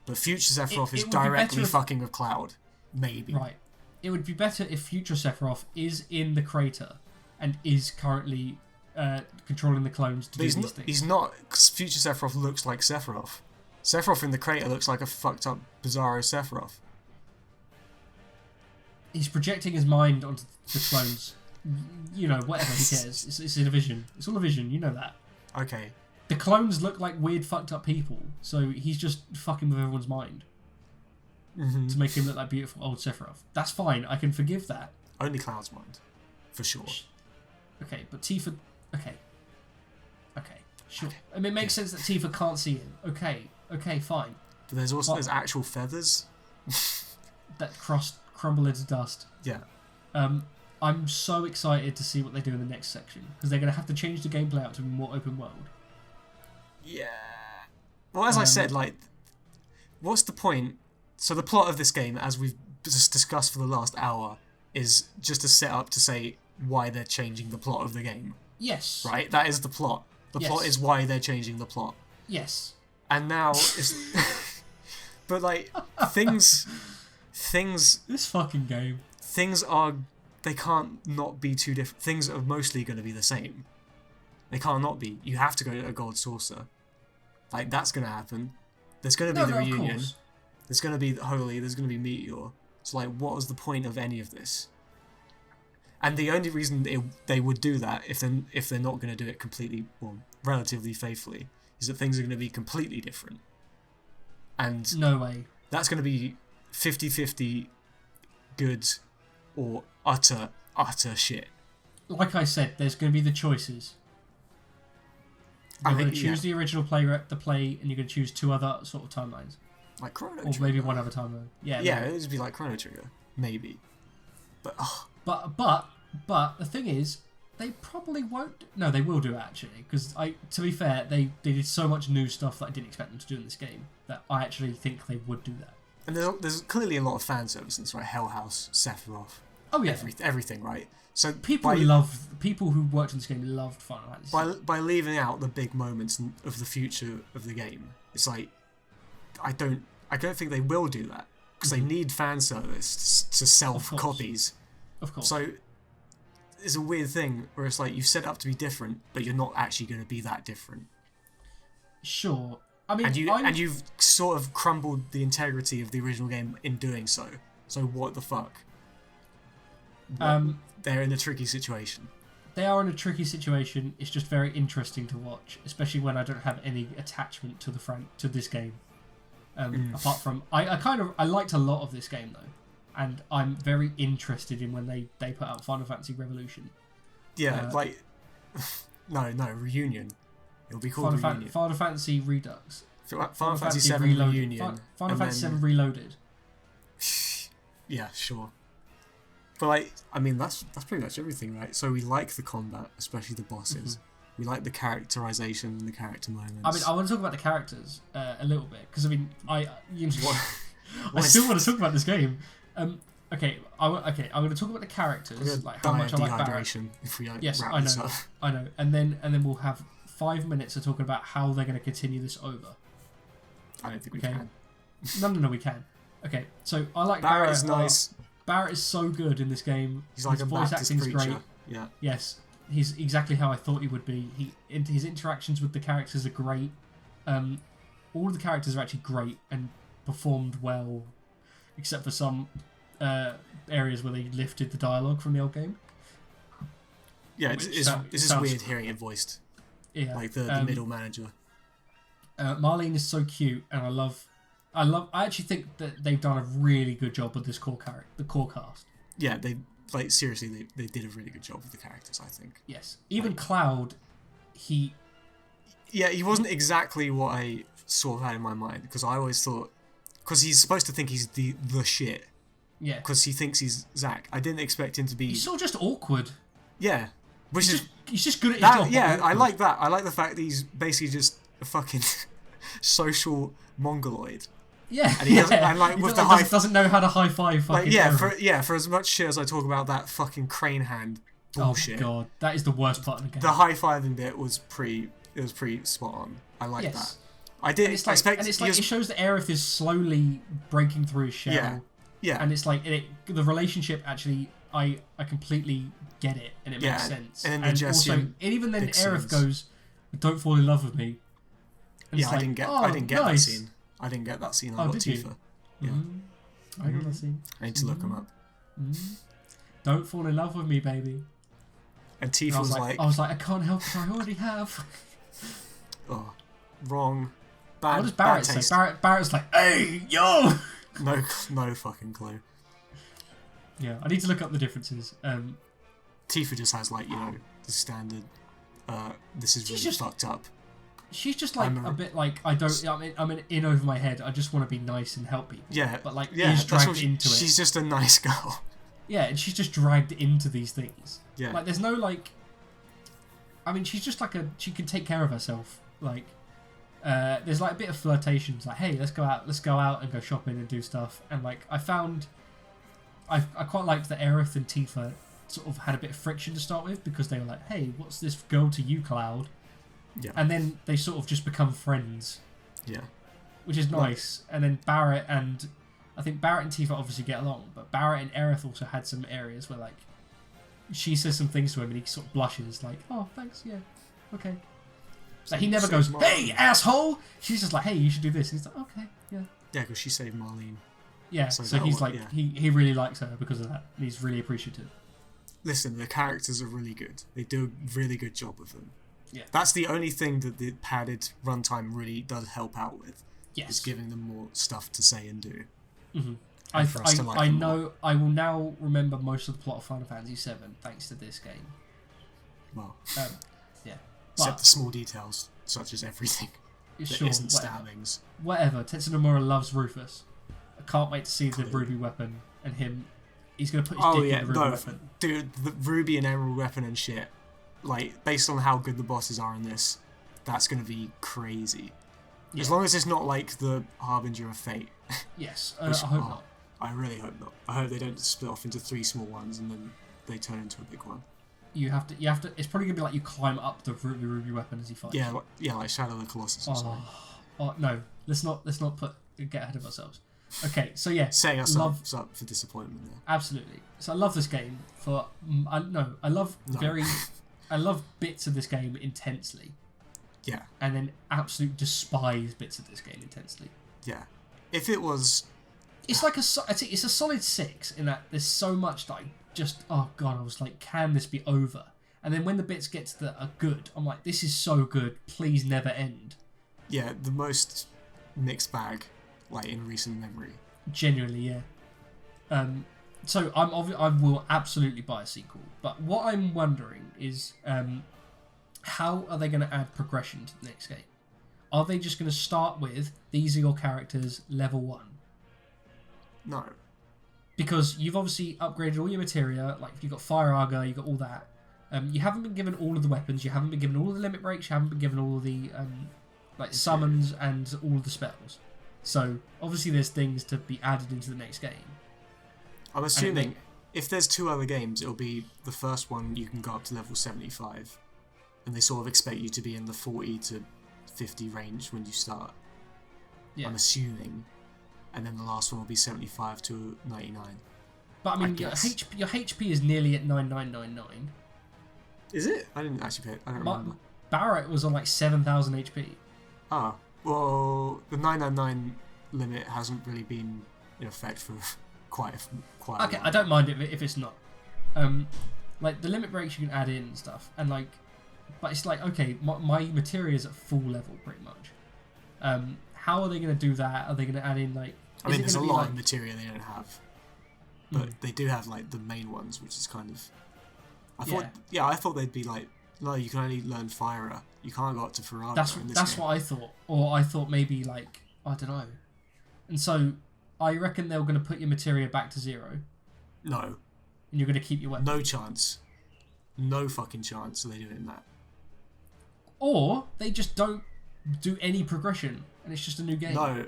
but future Sephiroth is directly fucking with Cloud. Maybe. Right. It would be better if future Sephiroth is in the crater and is currently controlling the clones to do these things. He's not, because future Sephiroth looks like Sephiroth. Sephiroth in the crater looks like a fucked up Bizarro Sephiroth. He's projecting his mind onto the clones. You know, whatever, who cares? It's in a vision. It's all a vision, you know that. Okay. The clones look like weird fucked up people, so he's just fucking with everyone's mind. To make him look like beautiful old Sephiroth. That's fine, I can forgive that. Only Cloud's mind. For sure. Okay, but Tifa... Okay, sure. Okay. I mean, it makes sense that Tifa can't see him. Okay, fine. But there's actual feathers. that crumble into dust. Yeah. I'm so excited to see what they do in the next section, because they're going to have to change the gameplay out to be more open world. Yeah. Well, as I said, like, what's the point... So the plot of this game, as we've just discussed for the last hour, is just a setup to say why they're changing the plot of the game. Yes. Right? That is the plot. The plot is why they're changing the plot. Yes. And now it's... But, like, things... This fucking game. Things are... They can't not be too different. Things are mostly going to be the same. They can't not be. You have to go to a God Saucer. Like, that's going to happen. There's going to be the reunion. There's going to be Holy, there's going to be Meteor. So, like, what was the point of any of this? And the only reason they would do that, if they're not going to do it completely, well, relatively faithfully, is that things are going to be completely different. And no way. That's going to be 50-50 good or utter shit. Like I said, there's going to be the choices. You're going to choose the original play, and you're going to choose two other sort of timelines. Like Chrono Trigger. Or maybe one other timeline. Yeah, it would be like Chrono Trigger. Maybe. But, But the thing is, they probably won't... No, they will do it, actually. Because, to be fair, they did so much new stuff that I didn't expect them to do in this game, that I actually think they would do that. And there's clearly a lot of fan service in this, right? Hell House, Sephiroth. Oh yeah, everything, right? So people who worked on this game loved Final Fantasy. By leaving out the big moments of the future of the game, it's like I don't think they will do that because they need fan service to sell copies. Of course. So it's a weird thing where it's like you've set it up to be different, but you're not actually going to be that different. Sure. I mean, and you've sort of crumbled the integrity of the original game in doing so. So what the fuck? They're in a tricky situation. They are in a tricky situation. It's just very interesting to watch, especially when I don't have any attachment to this game. Apart from, I liked a lot of this game though, and I'm very interested in when they put out Final Fantasy Revolution. Yeah, no, Reunion. It'll be called Reunion. Final Fantasy Redux. Final Fantasy 7 Reunion. Final Fantasy 7 Reloaded. Yeah, sure. But I mean, that's pretty much everything, right? So we like the combat, especially the bosses. We like the characterization and the character moments. I mean, I want to talk about the characters a little bit because I mean, I still want to talk about this game. Okay, I'm going to talk about the characters, like how much I like Barret. If we don't yes, wrap I know, this up. I know, and then we'll have 5 minutes of talking about how they're going to continue this over. I don't think we can. No, we can. Okay, so I like Barret. Barret Is nice. Barret is so good in this game. He's like his a voice Baptist acting's preacher. great. Yeah. Yes, he's exactly how I thought he would be. His interactions with the characters are great. All of the characters are actually great and performed well, except for some areas where they lifted the dialogue from the old game. Yeah, it's just weird hearing it voiced. Yeah, like the middle manager. Marlene is so cute, and I actually think that they've done a really good job with this core cast. Yeah, seriously, they did a really good job with the characters, I think. Yes, even Cloud, he wasn't exactly what I sort of had in my mind because I always thought because he's supposed to think he's the shit. Yeah. Because he thinks he's Zack. I didn't expect him to be. He's sort of just awkward. Yeah. He's just good at his job. Yeah, I like that. I like the fact that he's basically just a fucking social mongoloid. Yeah. And he doesn't know how to high five fucking for as much shit as I talk about that fucking crane hand bullshit. Oh god, that is the worst part of the game. The high fiving bit was pretty spot on. I like that. I did expect. And it's like it shows that Aerith is slowly breaking through his shell. Yeah. And it's like the relationship actually, I completely get it and it makes sense. And also, even then, Aerith goes, "Don't fall in love with me." And I didn't get that scene. I didn't get that scene. I got Tifa. Yeah. I got that scene. I need to look him up. Don't fall in love with me, baby. And Tifa was like, I was like, I can't help it. I already have. Oh, wrong. Bad. What does Barret say? Barrett's like, "Hey, yo." No fucking clue. Yeah, I need to look up the differences. Tifa just has the standard. This is really fucked up. She's just like a bit like I'm in over my head. I just want to be nice and help people. Yeah, but is dragged into it. She's just a nice girl. Yeah, and she's just dragged into these things. Yeah, like there's no I mean, she's just she can take care of herself. There's a bit of flirtation. It's like, hey, let's go out and go shopping and do stuff. And I quite liked that Aerith and Tifa sort of had a bit of friction to start with because they were like, hey, what's this girl to you, Cloud? Yeah. And then they sort of just become friends. Yeah. Which is nice. And then Barret and Tifa obviously get along, but Barret and Aerith also had some areas where she says some things to him and he sort of blushes like, oh, thanks, yeah, okay. So he never goes, hey, asshole! She's just like, hey, you should do this. And he's like, okay, yeah. Yeah, because she saved Marlene. Yeah, so he's he really likes her because of that. And he's really appreciative. Listen, the characters are really good. They do a really good job with them. Yeah. That's the only thing that the padded runtime really does help out with. Yes. Is giving them more stuff to say and do. Mm-hmm. I know I will now remember most of the plot of Final Fantasy VII thanks to this game. Well, yeah. Except the small details, such as everything that isn't stabbings. Whatever. Tetsuya Nomura loves Rufus. I can't wait to see the Ruby weapon and him. He's going to put his dick in the Ruby weapon. Dude, the Ruby and Emerald weapon and shit. Based on how good the bosses are in this, that's going to be crazy. Yeah. As long as it's not like the Harbinger of Fate. Yes, I hope not. I really hope not. I hope they don't split off into 3 small ones and then they turn into a big one. You have to. It's probably gonna be like you climb up the ruby weapon as you fight. Yeah, like Shadow of the Colossus or something. Oh no, let's not get ahead of ourselves. Okay, so yeah, Setting us up for disappointment there. Absolutely. So I love this game for I love I love bits of this game intensely. Yeah. And then absolute despise bits of this game intensely. Yeah. If it was, it's like it's a solid 6 in that there's so much that I just I was like, can this be over? And then when the bits get to that are good, I'm like, this is so good. Please never end. Yeah, the most mixed bag, like in recent memory. Genuinely, yeah. So I will absolutely buy a sequel. But what I'm wondering is, how are they going to add progression to the next game? Are they just going to start with these are your characters level 1? No. Because you've obviously upgraded all your materia. Like you've got Fire Arga, you've got all that. You haven't been given all of the weapons. You haven't been given all of the limit breaks. You haven't been given all of the summons and all of the spells. So obviously there's things to be added into the next game. I'm assuming if there's 2 other games, it'll be the first one you can go up to level 75, and they sort of expect you to be in the 40 to 50 range when you start. Yeah. I'm assuming, and then the last one will be 75 to 99. But I mean, your HP is nearly at 9999. Is it? I didn't actually pay. I don't remember. Barrett was on like 7,000 HP. Ah, well, the 999 limit hasn't really been in effect for quite a while. Okay, I don't mind it if it's not. Like the limit breaks you can add in and stuff, and like, but it's like, okay, my materia is at full level pretty much. How are they going to do that? Are they going to add in like? I mean, there's a lot of materia they don't have, but they do have like the main ones, which is kind of. I thought they'd be like, no, you can only learn Fire. You can't go up to Ferrara. That's what I thought, or I thought maybe like I don't know, and so I reckon they're going to put your materia back to 0. No. And you're going to keep your weapon. No chance. No fucking chance are they doing that. Or they just don't do any progression and it's just a new game. No,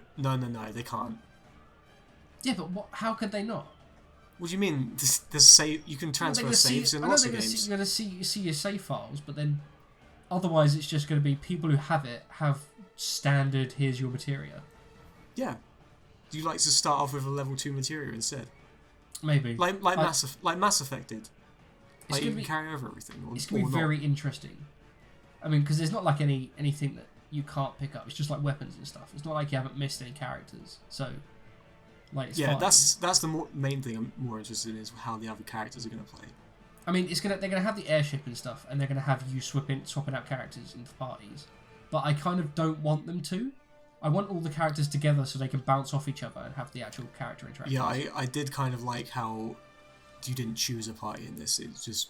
they can't. Yeah, but how could they not? What do you mean? You can transfer saves in lots of games. You're going to see your save files, but then otherwise it's just going to be people who have it have standard, here's your materia. Yeah. Do you like to start off with a level 2 materia instead? Maybe. Like Mass Effect did. Like you can carry over everything. It's going to be very interesting. I mean, because there's not like anything that you can't pick up. It's just like weapons and stuff. It's not like you haven't missed any characters. So, like, it's fine. that's the main thing I'm more interested in is how the other characters are going to play. I mean, they're going to have the airship and stuff, and they're going to have you swapping out characters into parties. But I kind of don't want them to. I want all the characters together so they can bounce off each other and have the actual character interaction. Yeah, I did kind of like how you didn't choose a party in this. It just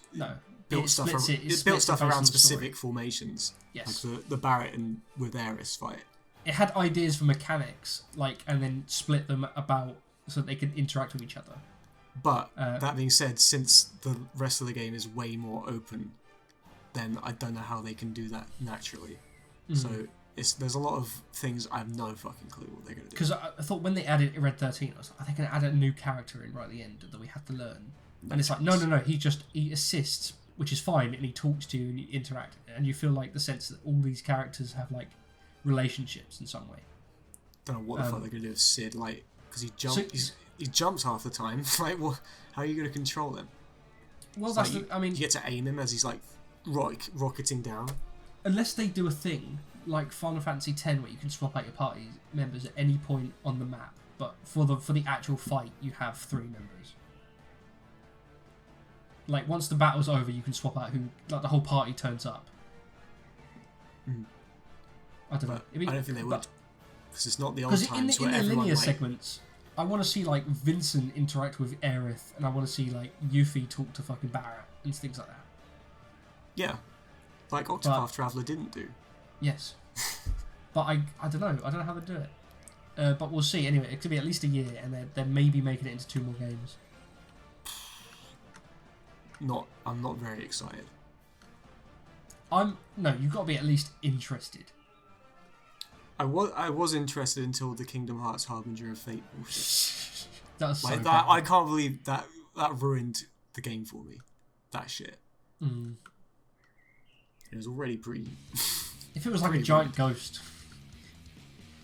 built stuff around specific formations. Yes. Like the Barrett and with Aerith fight. It had ideas for mechanics, and then split them about so that they could interact with each other. But that being said, since the rest of the game is way more open, then I don't know how they can do that naturally. Mm-hmm. So there's a lot of things I have no fucking clue what they're going to do. Because I thought when they added Red 13, I was like, are they going to add a new character in right at the end that we have to learn? And it's like, no, he assists, which is fine, and he talks to you and you interact, and you feel like the sense that all these characters have like relationships in some way. Don't know what the fuck they're going to do with Sid, like, because he jumps half the time. Like, how are you going to control him? Well, you get to aim him as he's like rocketing down. Unless they do a thing like Final Fantasy X where you can swap out your party members at any point on the map, but for the actual fight you have 3 members. Like once the battle's over, you can swap out who, like the whole party turns up. I don't know. I don't think they would, because it's not the old times where in the everyone linear segments, I want to see like Vincent interact with Aerith, and I want to see like Yuffie talk to fucking Barrett and things like that. Yeah, like Octopath Traveler didn't do. Yes, but I don't know. I don't know how they do it. But we'll see. Anyway, it could be at least a year, and they're maybe making it into 2 more games. I'm not very excited. You've got to be at least interested. I was interested until the Kingdom Hearts Harbinger of Fate bullshit. That was Like so that, bad. I can't believe that ruined the game for me. That shit. Mm. It was already pretty. If it was like a Pretty giant ghost,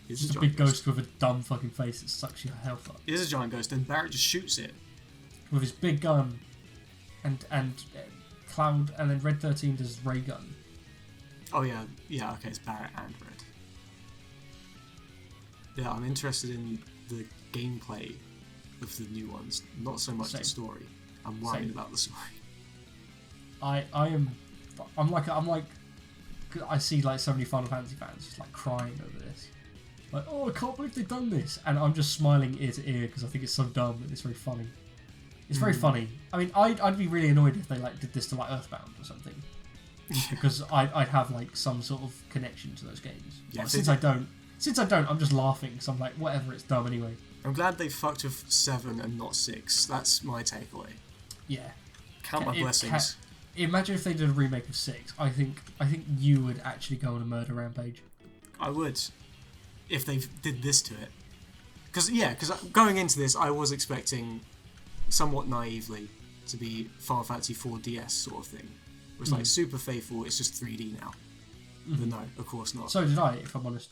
It's just a big ghost with a dumb fucking face that sucks your health up, It is a giant ghost, and Barrett just shoots it. with his big gun, and Cloud, and then Red 13 does ray gun. Oh yeah, yeah. Okay, it's Barrett and Red. Yeah, I'm interested in the gameplay of the new ones, not so much the story. I'm worried about the story. I'm like I see like so many Final Fantasy fans just like crying over this, like, oh, I can't believe they've done this, and I'm just smiling ear to ear because I think it's so dumb and it's very funny. It's very funny. I mean, I'd be really annoyed if they like did this to like Earthbound or something, because I'd have like some sort of connection to those games. Yeah, But since I don't, I'm just laughing. So I'm like, whatever, it's dumb anyway. I'm glad they fucked with 7 and not 6. That's my takeaway. Yeah. Count my blessings. Imagine if they did a remake of 6. I think you would actually go on a murder rampage. I would, if they did this to it. Because going into this, I was expecting, somewhat naively, to be Final Fantasy 4 DS sort of thing. It was like super faithful, it's just 3D now. But no, of course not. So did I, if I'm honest.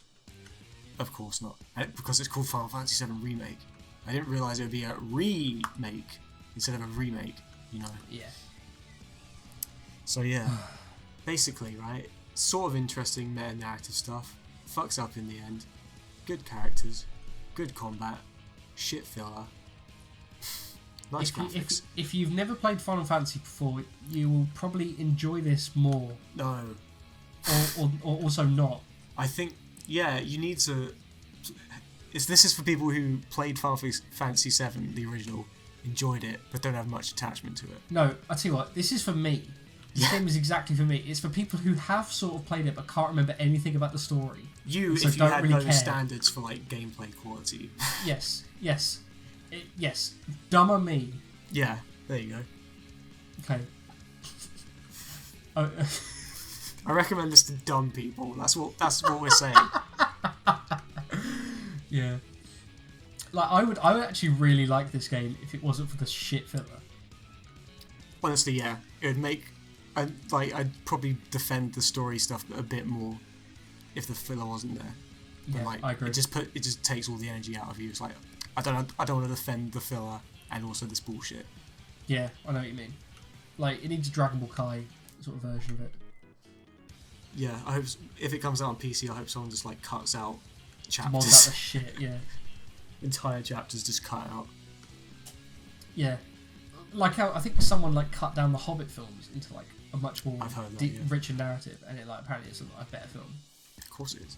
Of course not. Because it's called Final Fantasy 7 Remake. I didn't realise it would be a remake instead of a remake, you know. Yeah. So yeah, basically, right, sort of interesting meta-narrative stuff, fucks up in the end, good characters, good combat, shit filler, nice graphics. If you've never played Final Fantasy before, you will probably enjoy this more. No. Or also not. I think, yeah, you need to... This is for people who played Final Fantasy 7, the original, enjoyed it, but don't have much attachment to it. No, I tell you what, this is for me. This game is exactly for me. It's for people who have sort of played it but can't remember anything about the story. If you had really no standards for like gameplay quality. Yes. Dumber me. Yeah, there you go. Okay. Oh, I recommend this to dumb people. That's what we're saying. Yeah. Like I would actually really like this game if it wasn't for the shit filler. Honestly, yeah, it would make. I'd probably defend the story stuff a bit more if the filler wasn't there. Yeah, like, I agree. It just takes all the energy out of you. It's like I don't want to defend the filler and also this bullshit. Yeah, I know what you mean. Like it needs a Dragon Ball Kai sort of version of it. Yeah, I hope if it comes out on PC, I hope someone just like cuts out chapters. Mod out the shit, yeah. Entire chapters just cut out. Yeah, like how I think someone like cut down the Hobbit films into like a much more I've heard that, yeah. richer narrative, and it like apparently it's a better film. Of course it is.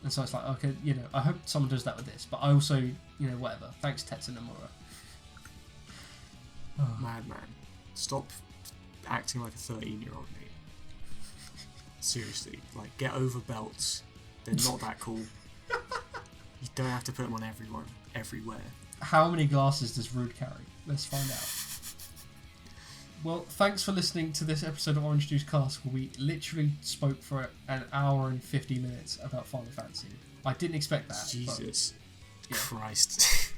And so it's like, okay, you know, I hope someone does that with this, but I also, you know, whatever. Thanks, Tetsu Nomura. Madman, stop acting like a 13-year-old, mate. Seriously, like get over belts. They're not that cool. You don't have to put them on everyone, everywhere. How many glasses does Rude carry? Let's find out. Well, thanks for listening to this episode of Orange Juice Cast, where we literally spoke for an hour and 50 minutes about Final Fantasy. I didn't expect that. Jesus but, yeah. Christ.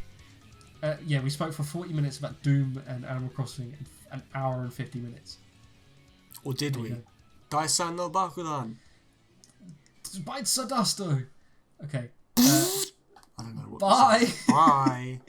Yeah, we spoke for 40 minutes about Doom and Animal Crossing, and an hour and 50 minutes. Or did we? Daisan no Bakudan. Bite Sadasto. Okay. I don't know what. Bye. Bye.